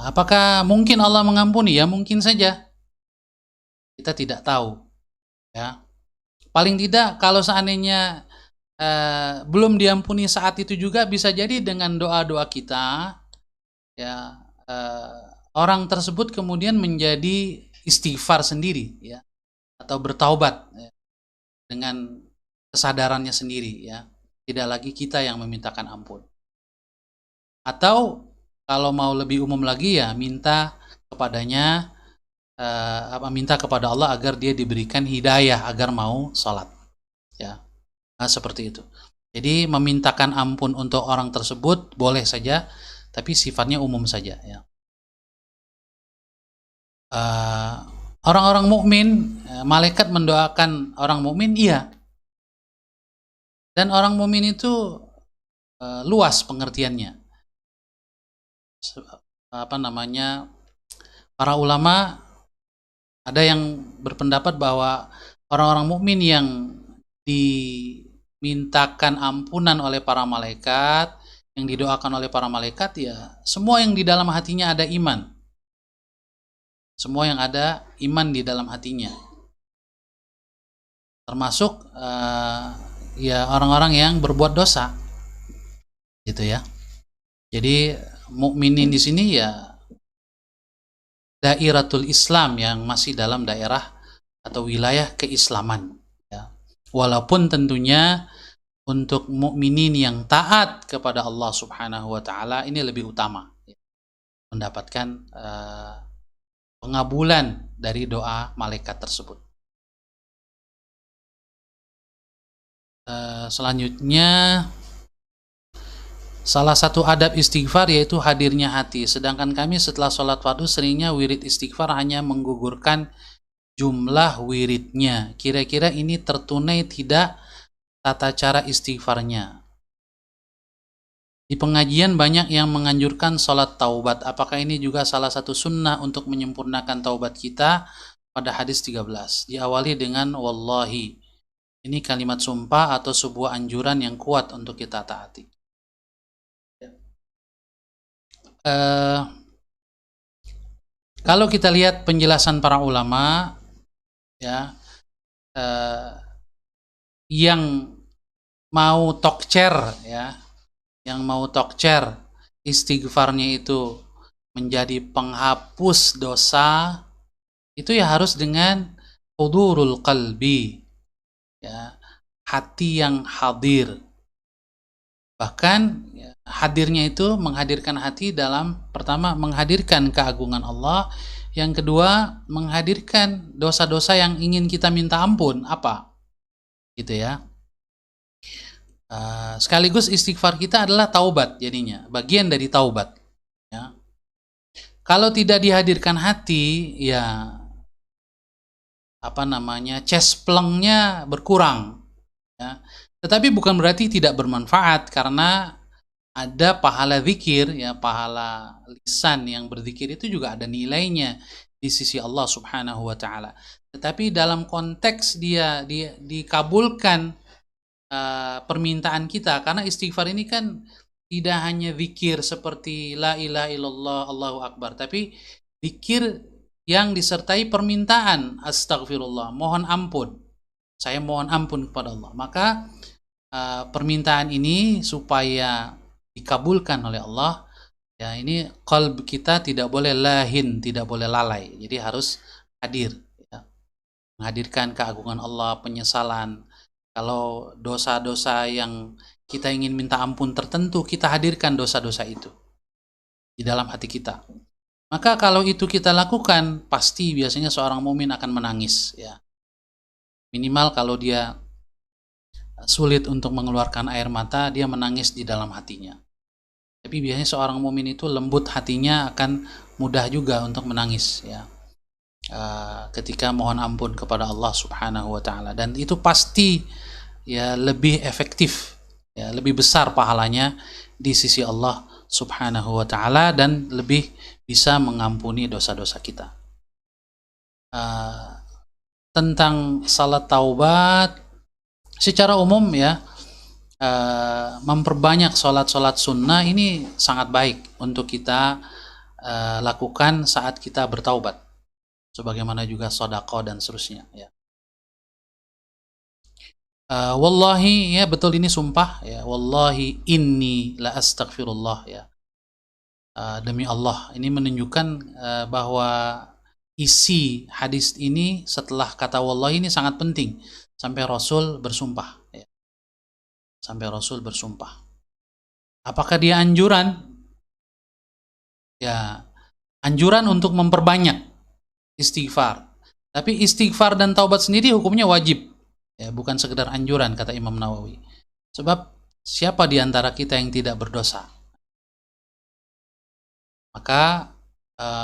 Apakah mungkin Allah mengampuni? Ya mungkin saja. Kita tidak tahu. Ya. Paling tidak kalau seandainya belum diampuni saat itu juga, bisa jadi dengan doa-doa kita, ya orang tersebut kemudian menjadi istighfar sendiri, ya, atau bertaubat ya, dengan kesadarannya sendiri, ya. Tidak lagi kita yang memintakan ampun. Atau kalau mau lebih umum lagi ya minta kepadanya, minta kepada Allah agar dia diberikan hidayah agar mau sholat ya. Nah, seperti itu. Jadi memintakan ampun untuk orang tersebut boleh saja, tapi sifatnya umum saja ya. Orang-orang mukmin, malaikat mendoakan orang mukmin, iya. Dan orang mukmin itu luas pengertiannya. Para ulama ada yang berpendapat bahwa orang-orang mukmin yang dimintakan ampunan oleh para malaikat, yang didoakan oleh para malaikat, ya semua yang di dalam hatinya ada iman. Semua yang ada iman di dalam hatinya. Termasuk ya orang-orang yang berbuat dosa. Gitu ya. Jadi mukminin di sini ya dairatul Islam yang masih dalam daerah atau wilayah keislaman ya. Walaupun tentunya untuk mukminin yang taat kepada Allah Subhanahu wa taala ini lebih utama ya, mendapatkan pengabulan dari doa malaikat tersebut. Selanjutnya, salah satu adab istighfar yaitu hadirnya hati. Sedangkan kami setelah sholat fardu seringnya wirid istighfar hanya menggugurkan jumlah wiridnya. Kira-kira ini tertunai tidak tata cara istighfarnya? Di pengajian banyak yang menganjurkan sholat taubat. Apakah ini juga salah satu sunnah untuk menyempurnakan taubat kita? Pada hadis 13 diawali dengan wallahi. Ini kalimat sumpah atau sebuah anjuran yang kuat untuk kita taati. Kalau kita lihat penjelasan para ulama ya, yang mau tokcer ya, yang mau tokcer istighfarnya itu menjadi penghapus dosa, itu ya harus dengan hudurul qalbi ya, hati yang hadir. Bahkan ya, hadirnya itu menghadirkan hati dalam pertama menghadirkan keagungan Allah, yang kedua menghadirkan dosa-dosa yang ingin kita minta ampun. Apa? gitu ya. Sekaligus istighfar kita adalah taubat jadinya, bagian dari taubat. Ya. Kalau tidak dihadirkan hati, ya cesplengnya berkurang. Ya. Tetapi bukan berarti tidak bermanfaat karena ada pahala zikir, ya pahala lisan yang berzikir itu juga ada nilainya di sisi Allah Subhanahu wa taala. Tetapi dalam konteks dia dikabulkan permintaan kita, karena istighfar ini kan tidak hanya zikir seperti la ilaha illallah Allahu akbar, tapi zikir yang disertai permintaan, astagfirullah, mohon ampun, saya mohon ampun kepada Allah. Maka permintaan ini supaya dikabulkan oleh Allah, ya ini qalb kita tidak boleh lahin, tidak boleh lalai, jadi harus hadir, ya. Menghadirkan keagungan Allah, penyesalan. Kalau dosa-dosa yang kita ingin minta ampun tertentu, kita hadirkan dosa-dosa itu di dalam hati kita. Maka kalau itu kita lakukan, pasti biasanya seorang mukmin akan menangis, ya. Minimal kalau dia sulit untuk mengeluarkan air mata, dia menangis di dalam hatinya. Tapi biasanya seorang mukmin itu lembut hatinya, akan mudah juga untuk menangis, ya. Ketika mohon ampun kepada Allah Subhanahu wa taala, dan itu pasti ya lebih efektif, ya lebih besar pahalanya di sisi Allah Subhanahu wa taala, dan lebih bisa mengampuni dosa-dosa kita. Tentang salat taubat secara umum, ya, memperbanyak sholat-sholat sunnah ini sangat baik untuk kita lakukan saat kita bertaubat, sebagaimana juga sedekah dan seterusnya, ya. Wallahi, ya betul, ini sumpah, ya, wallahi inni la astaghfirullah, ya. Demi Allah, ini menunjukkan bahwa isi hadis ini setelah kata wallahi ini sangat penting, sampai Rasul bersumpah, ya. Sampai Rasul bersumpah. Apakah dia anjuran? Ya, anjuran untuk memperbanyak istighfar. Tapi istighfar dan taubat sendiri hukumnya wajib, ya, bukan sekedar anjuran, kata Imam Nawawi. Sebab siapa di antara kita yang tidak berdosa? Maka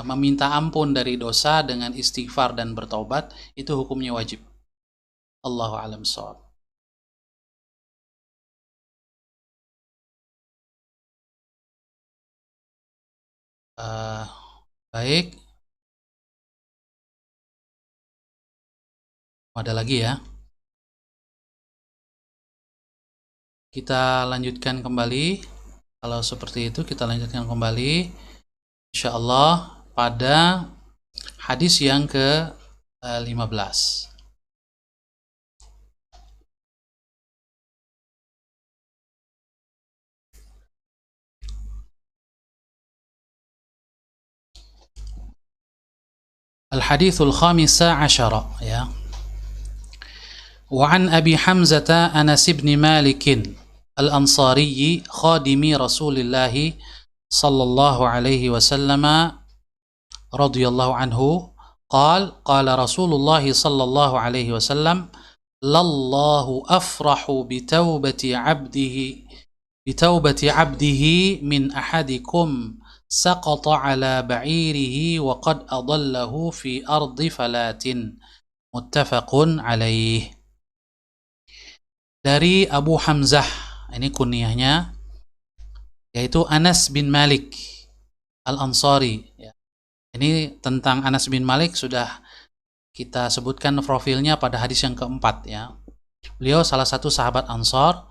meminta ampun dari dosa dengan istighfar dan bertaubat itu hukumnya wajib. Allahu a'lam shawab. Baik, ada lagi ya. Kita lanjutkan kembali. Kalau seperti itu kita lanjutkan kembali, insyaallah pada hadis yang ke-15. Al-hadithul khamisa asyara, ya. Wa an Abi Hamzah Anas bin Malik al-Ansari khadimi Rasulillah sallallahu alaihi wasallam radhiyallahu anhu qala qala Rasulullah sallallahu alaihi wasallam lallahu afrahu bitawbati 'abdihi min ahadikum saqata ala ba'irihi wa qad adallahu fi ardi falatin, muttafaqun alaih. Dari Abu Hamzah, ini kunyahnya, yaitu Anas bin Malik Al-Ansari, ya. Ini tentang Anas bin Malik sudah kita sebutkan profilnya pada hadis yang keempat, ya. Beliau salah satu sahabat Ansar,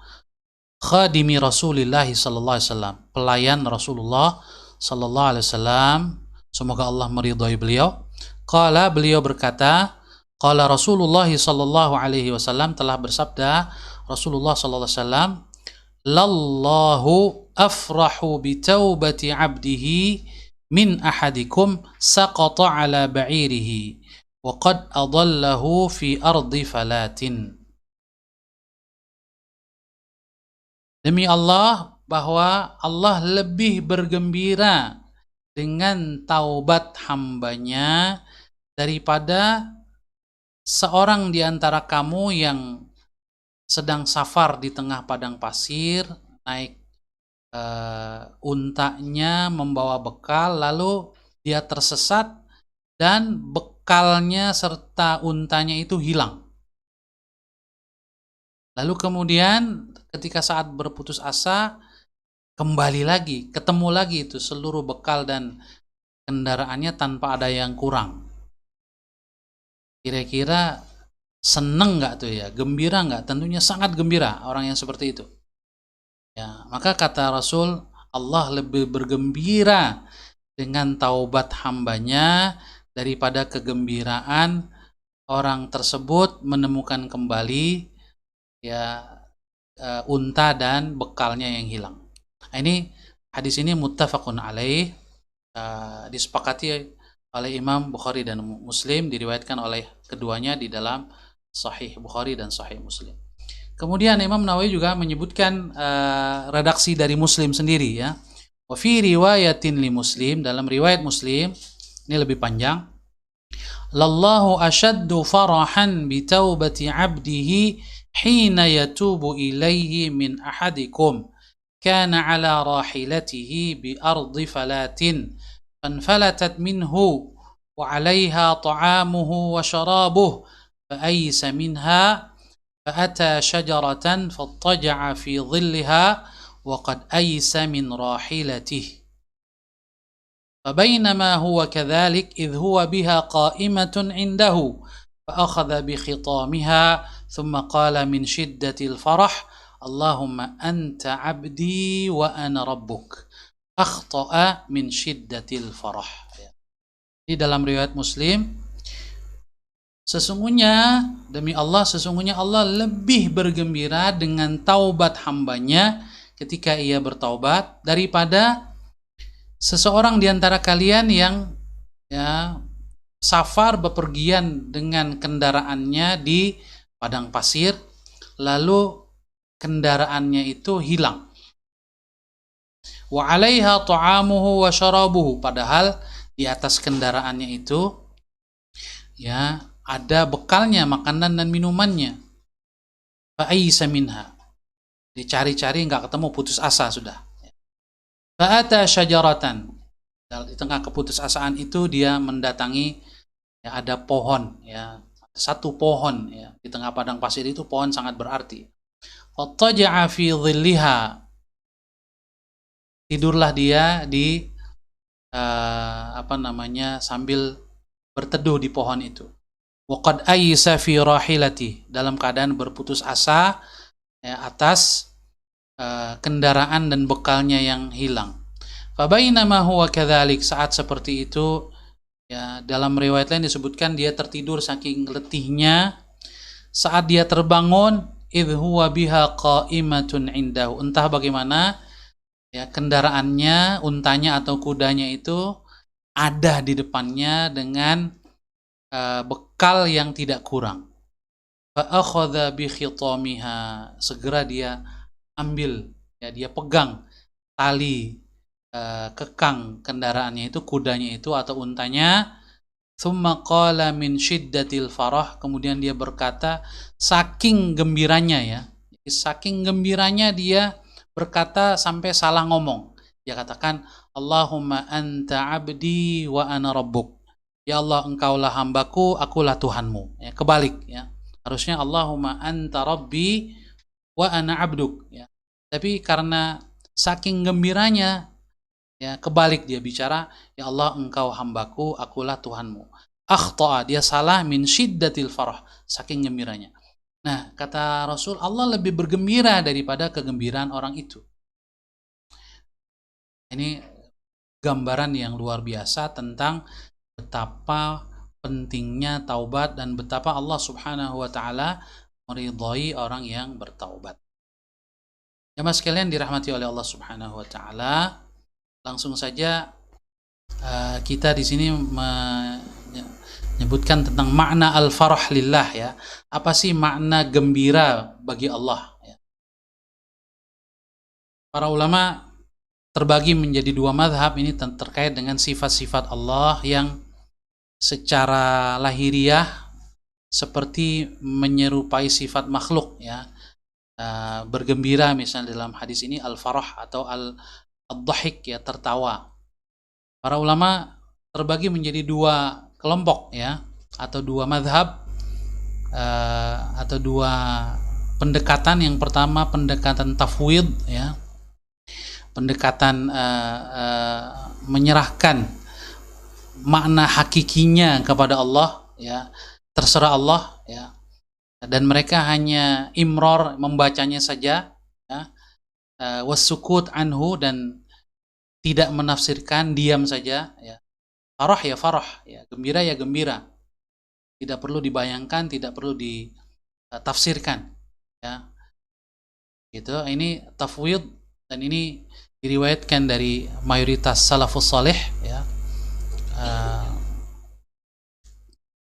khadimi Rasulullah sallallahu alaihi wasallam, pelayan Rasulullah sallallahu alaihi wasallam, semoga Allah meridhai beliau. Qala, beliau berkata, qala Rasulullah sallallahu alaihi wasallam, telah bersabda Rasulullah sallallahu alaihi wasallam, lallahu afrahu bitaubati 'abdihi min ahadikum saqata ala ba'irihi wa qad adallahu fi ardi falatin. Demi Allah, bahwa Allah lebih bergembira dengan taubat hambanya daripada seorang di antara kamu yang sedang safar di tengah padang pasir, naik untanya membawa bekal, lalu dia tersesat dan bekalnya serta untanya itu hilang. Lalu kemudian ketika saat berputus asa, kembali lagi, ketemu lagi itu seluruh bekal dan kendaraannya tanpa ada yang kurang. Kira-kira seneng nggak tuh ya? Gembira nggak? Tentunya sangat gembira orang yang seperti itu. Ya, maka kata Rasul, Allah lebih bergembira dengan taubat hambanya daripada kegembiraan orang tersebut menemukan kembali ya unta dan bekalnya yang hilang. Nah, ini hadis ini muttafaqun alaih, disepakati oleh Imam Bukhari dan Muslim, diriwayatkan oleh keduanya di dalam Sahih Bukhari dan Sahih Muslim. Kemudian Imam Nawawi juga menyebutkan redaksi dari Muslim sendiri ya. Wa fi riwayatin li Muslim, dalam riwayat Muslim ini lebih panjang. Lallahu ashaddu farahan bi taubati 'abdihi hina yatubu ilaihi min ahadikum kana ala rahilatihi bi ardi falatin fanfalatat minhu wa 'alaiha ta'amuhu wa sharabuhu fa aysa minha فأتى شجرة فاضطجع في ظلها وقد أيس من راحلته فبينما هو كذلك إذ هو بها قائمة عنده فأخذ بخطامها ثم قال من شدة الفرح اللهم أنت عبدي وأنا ربك أخطأ من شدة الفرح. Di dalam riwayat Muslim, sesungguhnya demi Allah, sesungguhnya Allah lebih bergembira dengan taubat hambanya ketika ia bertaubat daripada seseorang di antara kalian yang ya safar bepergian dengan kendaraannya di padang pasir, lalu kendaraannya itu hilang. Wa 'alaiha ta'amuhu wa syarabuhu, padahal di atas kendaraannya itu ya ada bekalnya, makanan dan minumannya. Fa'isa minha, dicari-cari nggak ketemu, putus asa sudah. Fa'ata syajaratan, di tengah keputusasaan itu dia mendatangi ya ada pohon ya, satu pohon ya di tengah padang pasir itu, pohon sangat berarti. Fattaja'a fi dhilliha, tidurlah dia di sambil berteduh di pohon itu. Waqad aysa fi rahilati, dalam keadaan berputus asa ya, atas kendaraan dan bekalnya yang hilang. Fabainama huwa kadzalik, saat seperti itu ya, dalam riwayat lain disebutkan dia tertidur saking letihnya. Saat dia terbangun, idh huwa biha qa'imatun indahu, entah bagaimana ya kendaraannya, untanya atau kudanya itu ada di depannya dengan bekal yang tidak kurang. Fa'akhadha bi khitamiha, segera dia ambil ya, dia pegang tali kekang kendaraannya itu, kudanya itu atau untanya. Tsumma qala min syiddatil farah, kemudian dia berkata saking gembiranya ya, saking gembiranya dia berkata sampai salah ngomong. Dia katakan Allahumma anta abdi wa ana rabbuk, ya Allah engkaulah hambaku, akulah Tuhanmu ya, kebalik ya, harusnya Allahumma anta rabbi wa ana abduk ya, tapi karena saking gembiranya ya, kebalik dia bicara, ya Allah engkau hambaku, akulah Tuhanmu. Akhta'a, dia salah min syiddatil farah, saking gembiranya. Nah, kata Rasul, Allah lebih bergembira daripada kegembiraan orang itu. Ini gambaran yang luar biasa tentang betapa pentingnya taubat dan betapa Allah Subhanahu wa taala meridhai orang yang bertaubat. Jemaah sekalian dirahmati oleh Allah Subhanahu wa taala, langsung saja kita di sini menyebutkan tentang makna al-farah lillah ya. Apa sih makna gembira bagi Allah ya? Para ulama terbagi menjadi dua mazhab ini terkait dengan sifat-sifat Allah yang secara lahiriah seperti menyerupai sifat makhluk ya. bergembira, misalnya dalam hadis ini al-farah atau al-dhahik, ya, tertawa. Para ulama terbagi menjadi dua kelompok, ya, atau dua madhab, atau dua pendekatan. Yang pertama pendekatan tafwid, ya, pendekatan menyerahkan makna hakikinya kepada Allah, ya, terserah Allah, ya, dan mereka hanya imror, membacanya saja, ya, wasukut anhu, dan tidak menafsirkan, diam saja, ya. Farah ya farah, ya, gembira ya gembira, tidak perlu dibayangkan, tidak perlu ditafsirkan, ya, gitu. Ini tafwid, dan ini diriwayatkan dari mayoritas salafus saleh, ya.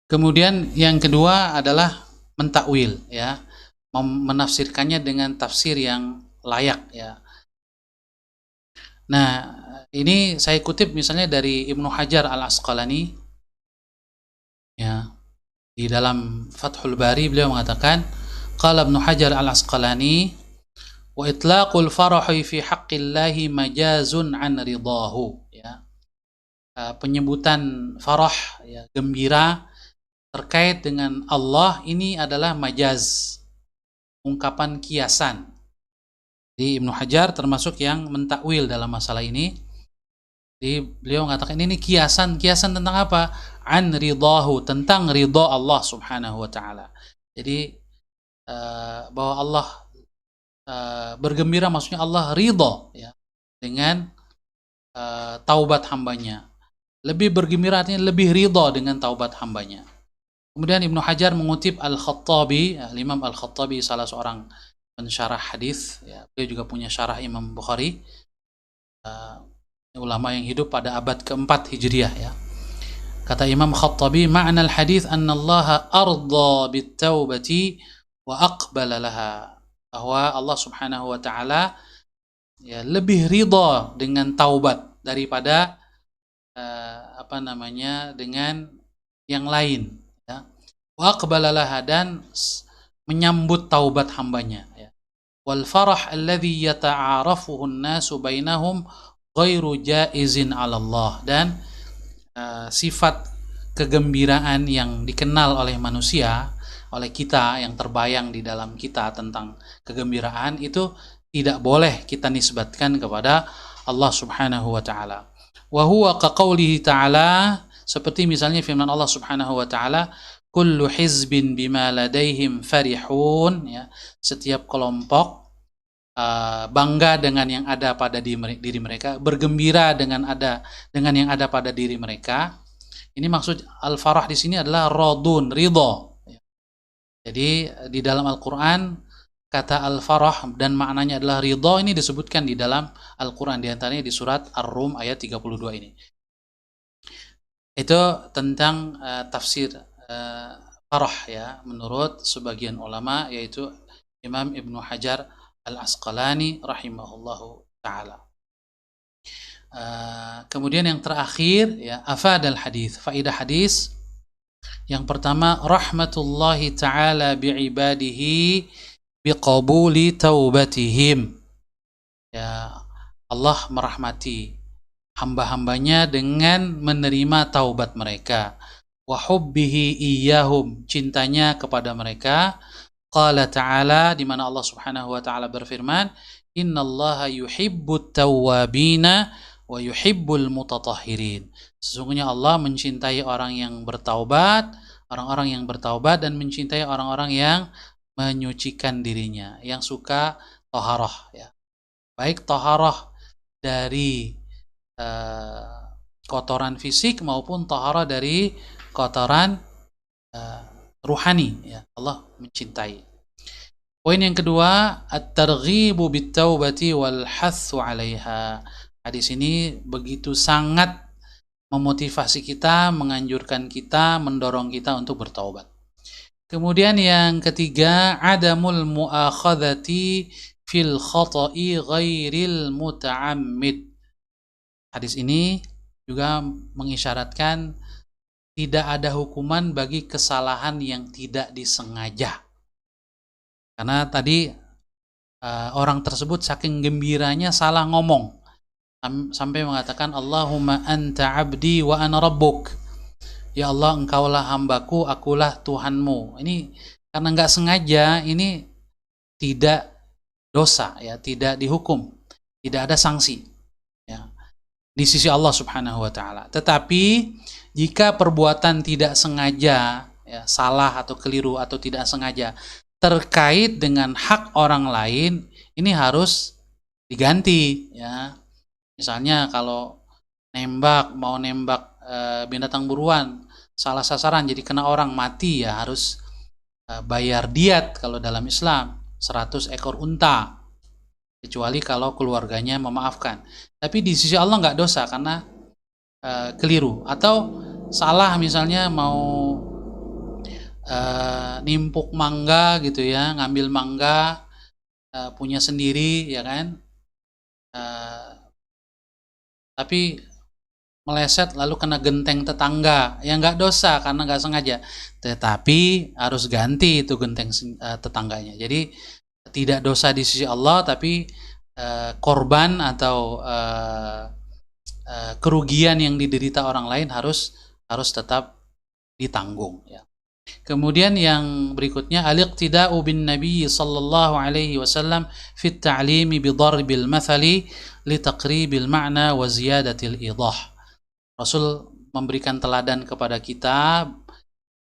Kemudian yang kedua adalah mentakwil, ya, menafsirkannya dengan tafsir yang layak, ya. Nah, ini saya kutip misalnya dari Ibnu Hajar Al-Asqalani, ya, di dalam Fathul Bari beliau mengatakan, qala Ibnu Hajar Al-Asqalani, wa itlaqul farahi fi haqqillahi majazun an ridahu, ya. Penyebutan farah, ya, gembira terkait dengan Allah, ini adalah majaz, ungkapan kiasan. Jadi Ibnu Hajar termasuk yang mentakwil dalam masalah ini. Jadi beliau mengatakan ini kiasan tentang apa? An ridahu, tentang ridha Allah Subhanahu wa taala. Jadi bahwa Allah bergembira, maksudnya Allah ridha, ya, dengan taubat hambanya. Lebih bergembira artinya lebih ridha dengan taubat hambanya. Kemudian Ibnu Hajar mengutip Al-Khattabi, Imam Al-Khattabi salah seorang pensyarah hadis, ya, beliau juga punya syarah Imam Bukhari, ulama yang hidup pada abad keempat Hijriah, ya. Kata Imam Khattabi, ma'na al-hadis anna Allah arda bit-taubati wa aqbala laha, bahwa Allah Subhanahu wa taala, ya, lebih ridha dengan taubat daripada dengan yang lain, ya. Wa aqbala laha, dan menyambut taubat hambanya, ya. Wal farah alladhi yata'arafuhu an-nasu bainahum ghairu jaizin 'ala Allah, dan sifat kegembiraan yang dikenal oleh manusia, oleh kita, yang terbayang di dalam kita tentang kegembiraan, itu tidak boleh kita nisbatkan kepada Allah Subhanahu wa taala. Wa huwa kaqaulihi ta'ala, seperti misalnya firman Allah Subhanahu wa taala, kullu hizbin bima ladaihim farihun, ya, setiap kelompok bangga dengan yang ada pada diri mereka, bergembira dengan yang ada pada diri mereka. Ini maksud al-farah di sini adalah radun, ridha. Jadi di dalam Al-Qur'an kata al-farah dan maknanya adalah ridha ini disebutkan di dalam Al-Qur'an, di antaranya di surat Ar-Rum ayat 32 ini. Itu tentang tafsir farah, ya, menurut sebagian ulama, yaitu Imam Ibnu Hajar Al-Asqalani rahimahullahu ta'ala. Kemudian yang terakhir, ya, afadal hadis, faidah hadis. Yang pertama, rahmatullahi ta'ala bi'ibadihi biqabuli taubatihim, ya, Allah merahmati hamba-hambanya dengan menerima taubat mereka. Wa hubbihi iyyahum, cintanya kepada mereka. Qala ta'ala, di mana Allah Subhanahu wa taala berfirman, innallaha yuhibbut tawwabina wa yuhibbul mutatahhirin. Sesungguhnya Allah mencintai orang yang bertaubat, dan mencintai orang-orang yang menyucikan dirinya, yang suka taharah, ya. Baik taharah dari kotoran fisik maupun taharah dari kotoran ruhani, ya, Allah mencintai. Poin yang kedua, at-targhibu bit-taubati wal hathu 'alaiha. Hadis ini begitu sangat memotivasi kita, menganjurkan kita, mendorong kita untuk bertaubat. Kemudian yang ketiga, adamul mu'akhadhati fil khata'i ghairil muta'ammid. Hadis ini juga mengisyaratkan tidak ada hukuman bagi kesalahan yang tidak disengaja. Karena tadi orang tersebut saking gembiranya salah ngomong sampai mengatakan Allahumma anta abdi wa ana rabbuk. Ya Allah, engkaulah hambaku, akulah Tuhanmu. Ini karena nggak sengaja, ini tidak dosa, ya, tidak dihukum, tidak ada sanksi, ya, di sisi Allah Subhanahu wa taala. Tetapi jika perbuatan tidak sengaja, ya, salah atau keliru atau tidak sengaja terkait dengan hak orang lain, ini harus diganti, ya. Misalnya kalau mau nembak binatang buruan, salah sasaran jadi kena orang mati, ya harus bayar diat kalau dalam Islam 100 ekor unta, kecuali kalau keluarganya memaafkan. Tapi di sisi Allah nggak dosa karena keliru atau salah, misalnya mau nimpuk mangga gitu, ya, ngambil mangga punya sendiri, ya kan, tapi meleset lalu kena genteng tetangga, ya nggak dosa karena nggak sengaja, tetapi harus ganti itu genteng tetangganya. Jadi tidak dosa di sisi Allah, tapi korban atau kerugian yang diderita orang lain harus tetap ditanggung, ya. Kemudian yang berikutnya, al-iqtida'u bin Nabi sallallahu alaihi wasallam fi at-ta'limi bi darbil mathali li taqribil ma'na wa ziyadatil idah. Rasul memberikan teladan kepada kita,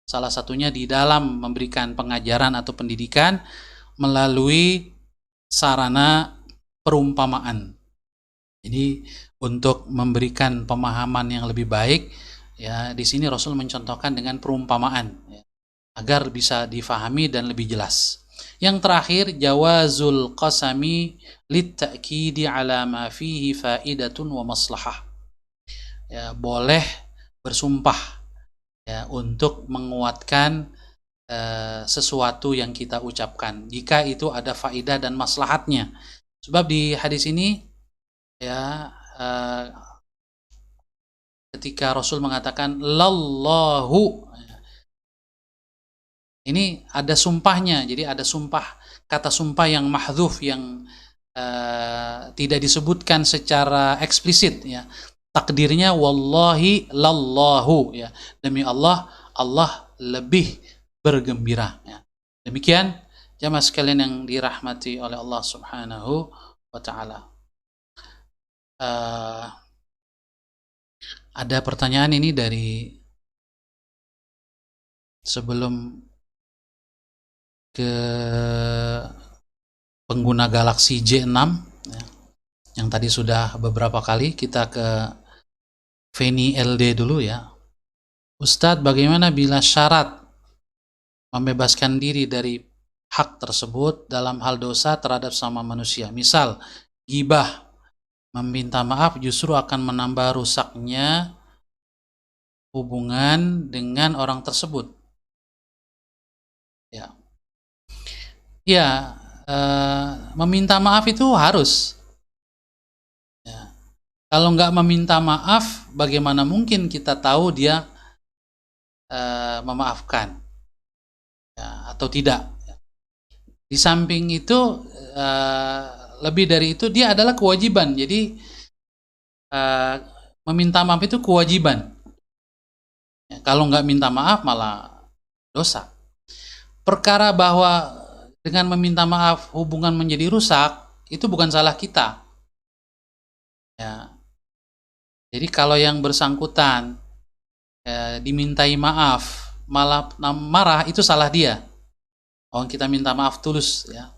salah satunya di dalam memberikan pengajaran atau pendidikan melalui sarana perumpamaan. Jadi untuk memberikan pemahaman yang lebih baik, ya, di sini Rasul mencontohkan dengan perumpamaan, ya, agar bisa difahami dan lebih jelas. Yang terakhir, jawazul qasami litta'kidi ala ma fihi faidatun wa maslahah. Ya, boleh bersumpah, ya, untuk menguatkan sesuatu yang kita ucapkan jika itu ada faidah dan maslahatnya. Sebab di hadis ini, ya, ketika Rasul mengatakan lallahu, ini ada sumpahnya. Jadi ada sumpah, kata sumpah yang mahdzuf, yang tidak disebutkan secara eksplisit, ya. Takdirnya wallahi lallahu, ya, demi Allah, Allah lebih bergembira, ya. Demikian jamaah sekalian yang dirahmati oleh Allah Subhanahu wa taala. Ada pertanyaan ini dari sebelum ke pengguna Galaxy J6, ya, yang tadi sudah beberapa kali. Kita ke Feni LD dulu, ya. Ustadz, bagaimana bila syarat membebaskan diri dari hak tersebut dalam hal dosa terhadap sama manusia? Misal ghibah, meminta maaf justru akan menambah rusaknya hubungan dengan orang tersebut. Ya, ya, meminta maaf itu harus. Ya. Kalau nggak meminta maaf, bagaimana mungkin kita tahu dia memaafkan, ya, atau tidak? Di samping itu, lebih dari itu, dia adalah kewajiban. Jadi meminta maaf itu kewajiban. Ya, kalau nggak minta maaf malah dosa. Perkara bahwa dengan meminta maaf hubungan menjadi rusak, itu bukan salah kita. Ya. Jadi kalau yang bersangkutan dimintai maaf malah marah, itu salah dia. Oh, kita minta maaf tulus, ya.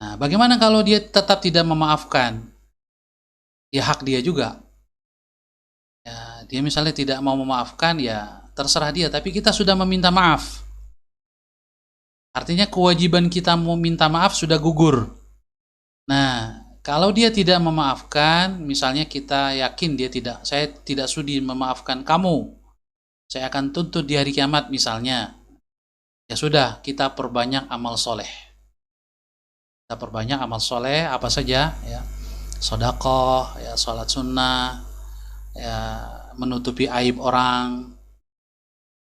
Nah, bagaimana kalau dia tetap tidak memaafkan? Ya hak dia juga. Ya, dia misalnya tidak mau memaafkan, ya terserah dia, tapi kita sudah meminta maaf. Artinya kewajiban kita mau minta maaf sudah gugur. Nah, kalau dia tidak memaafkan, misalnya kita yakin saya tidak sudi memaafkan kamu, saya akan tuntut di hari kiamat misalnya, ya sudah, kita perbanyak amal soleh. Kita perbanyak amal soleh, apa saja, ya, sedekah, ya, sholat sunnah, ya, menutupi aib orang,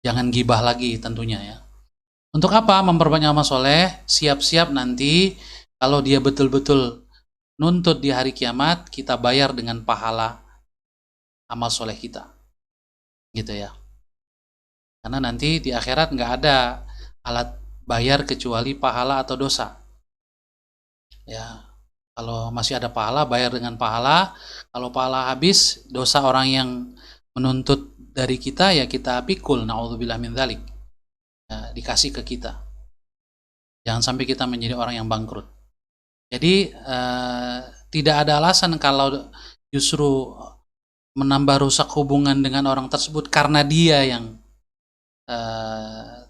jangan gibah lagi tentunya, ya. Untuk apa memperbanyak amal soleh? Siap-siap nanti kalau dia betul-betul nuntut di hari kiamat, kita bayar dengan pahala amal soleh kita, gitu ya. Karena nanti di akhirat nggak ada alat bayar kecuali pahala atau dosa. Ya, kalau masih ada pahala, bayar dengan pahala. Kalau pahala habis, dosa orang yang menuntut dari kita, ya kita pikul. Na'udzubillah min dzalik. Ya, dikasih ke kita. Jangan sampai kita menjadi orang yang bangkrut. Jadi tidak ada alasan kalau justru menambah rusak hubungan dengan orang tersebut karena dia yang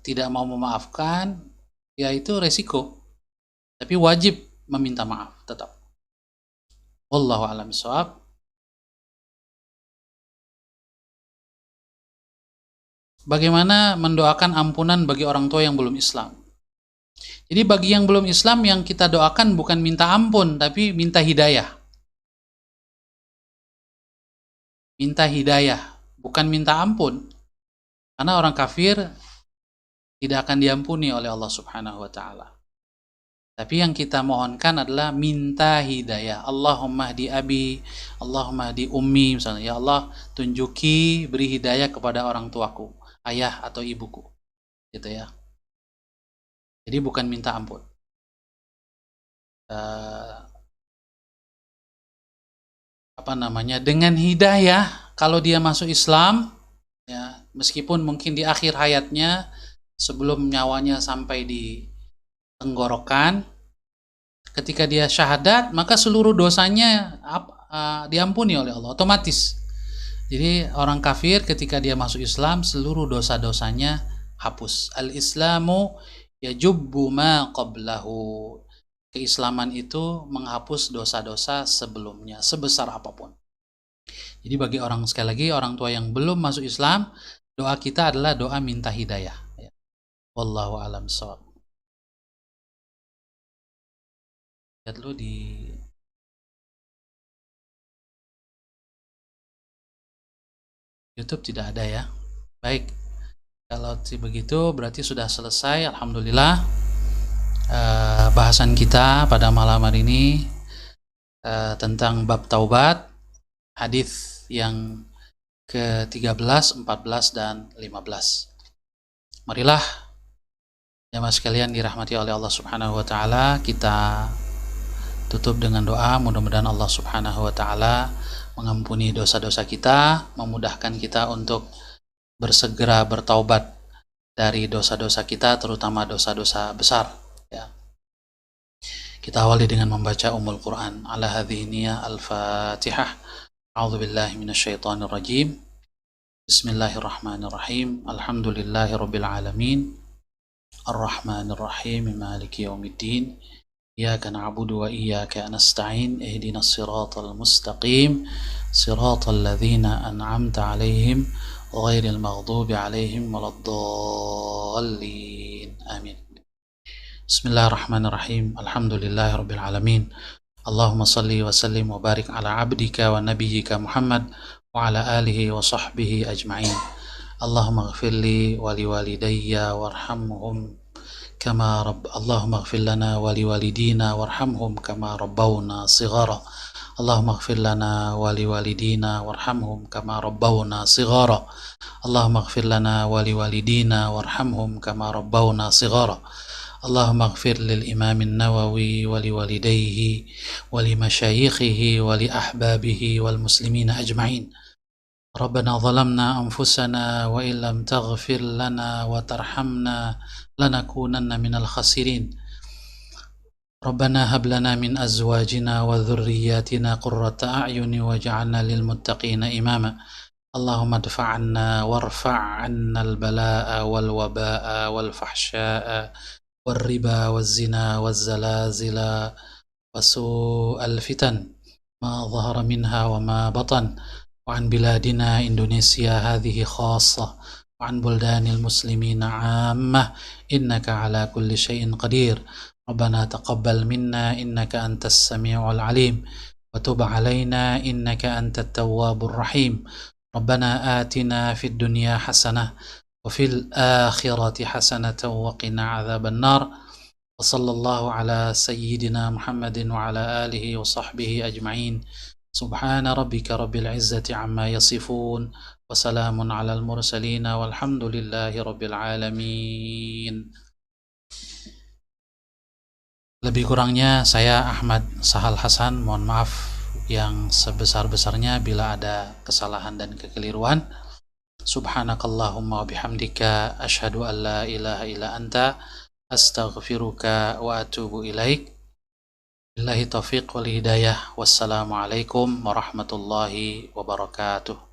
tidak mau memaafkan, ya itu resiko. Tapi wajib meminta maaf tetap. Wallahu a'lam bishawab. Bagaimana mendoakan ampunan bagi orang tua yang belum Islam? Jadi bagi yang belum Islam, yang kita doakan bukan minta ampun, tapi minta hidayah. Minta hidayah, bukan minta ampun. Karena orang kafir tidak akan diampuni oleh Allah Subhanahu wa taala. Tapi yang kita mohonkan adalah minta hidayah. Allahumma hdi abi, Allahumma hdi ummi, misalnya. Ya Allah, tunjuki, beri hidayah kepada orang tuaku, ayah atau ibuku. Gitu ya. Jadi bukan minta ampun. Dengan hidayah, kalau dia masuk Islam, ya, meskipun mungkin di akhir hayatnya, sebelum nyawanya sampai di tenggorokan, ketika dia syahadat, maka seluruh dosanya diampuni oleh Allah otomatis. Jadi orang kafir ketika dia masuk Islam, seluruh dosa-dosanya hapus. Al-Islamu yajubbu ma qablahu. Keislaman itu menghapus dosa-dosa sebelumnya sebesar apapun. Jadi bagi orang, sekali lagi, orang tua yang belum masuk Islam, doa kita adalah doa minta hidayah. Wallahu a'lam bishawab. Lihat dulu di YouTube tidak ada ya. Baik, kalau begitu berarti sudah selesai. Alhamdulillah bahasan kita pada malam hari ini tentang bab taubat, hadis yang ke-13, 14 dan 15. Marilah jamaah sekalian dirahmati oleh Allah Subhanahu wa taala, kita tutup dengan doa. Mudah-mudahan Allah Subhanahu wa taala mengampuni dosa-dosa kita, memudahkan kita untuk bersegera bertaubat dari dosa-dosa kita, terutama dosa-dosa besar, ya. Kita awali dengan membaca Ummul Quran. Ala hadhihi niyah al-Fatihah. A'udzubillahi minasyaitonir rajim. Bismillahirrahmanirrahim. Alhamdulillahirabbil alamin. Arrahmanir rahim. Maliki yaumiddin. Iyyaka na'budu wa iyyaka nasta'in. Ihdinas siratal mustaqim. Siratal ladzina an'amta 'alaihim ghairil maghdubi 'alaihim waladdallin. Amin. Bismillahirrahmanirrahim. Alhamdulillahirabbil alamin. Allahumma salli wa sallim wa barik ala abdika wa nabiyyika Muhammad wa ala alihi wa sahbihi ajma'in. Allahumma ighfirli wa liwalidayya warhamhum kama Allahumma ighfir lana wa liwalidina warhamhum kama rabbawna shighara. Allahumma ighfir lana wa liwalidina warhamhum kama rabbawna shighara. Allahumma ighfir lana wa liwalidina warhamhum kama rabbawna shighara. Allahumma ighfir lil Imam an-Nawawi wa liwalidayhi wa limasyayikhihi wa li ahbabihi wal muslimina ajma'in. Rabbana zalamna anfusana wa illam taghfir lana wa tarhamna lanakunanna minal khasirin. Rabbana hab lana min azwajina wa dhurriyyatina qurrata a'yuni waj'alna lil muttaqina imama. Allahumma adfa'anna warfa'anna al-bala'a wal waba'a wal fahsya'a والربا والزنا والزلازل وسوء الفتن ما ظهر منها وما بطن وعن بلادنا إندونيسيا هذه خاصة وعن بلدان المسلمين عامة إنك على كل شيء قدير. ربنا تقبل منا إنك أنت السميع العليم وتب علينا إنك أنت التواب الرحيم. ربنا آتنا في الدنيا حسنة وفي الآخرة حسنة وقنا عذاب النار وصلى الله على سيدنا محمد وعلى آله وصحبه أجمعين سبحان ربك رب العزة عما يصفون وسلام على المرسلين والحمد لله رب العالمين. Lebih kurangnya saya Ahmad Sahal Hasan, mohon maaf yang sebesar-besarnya bila ada kesalahan dan kekeliruan. Subhanakallahumma wa bihamdika asyhadu an la ilaha illa anta astaghfiruka wa atubu ilaik. Billahi taufiq wal hidayah. Wassalamualaikum warahmatullahi wabarakatuh.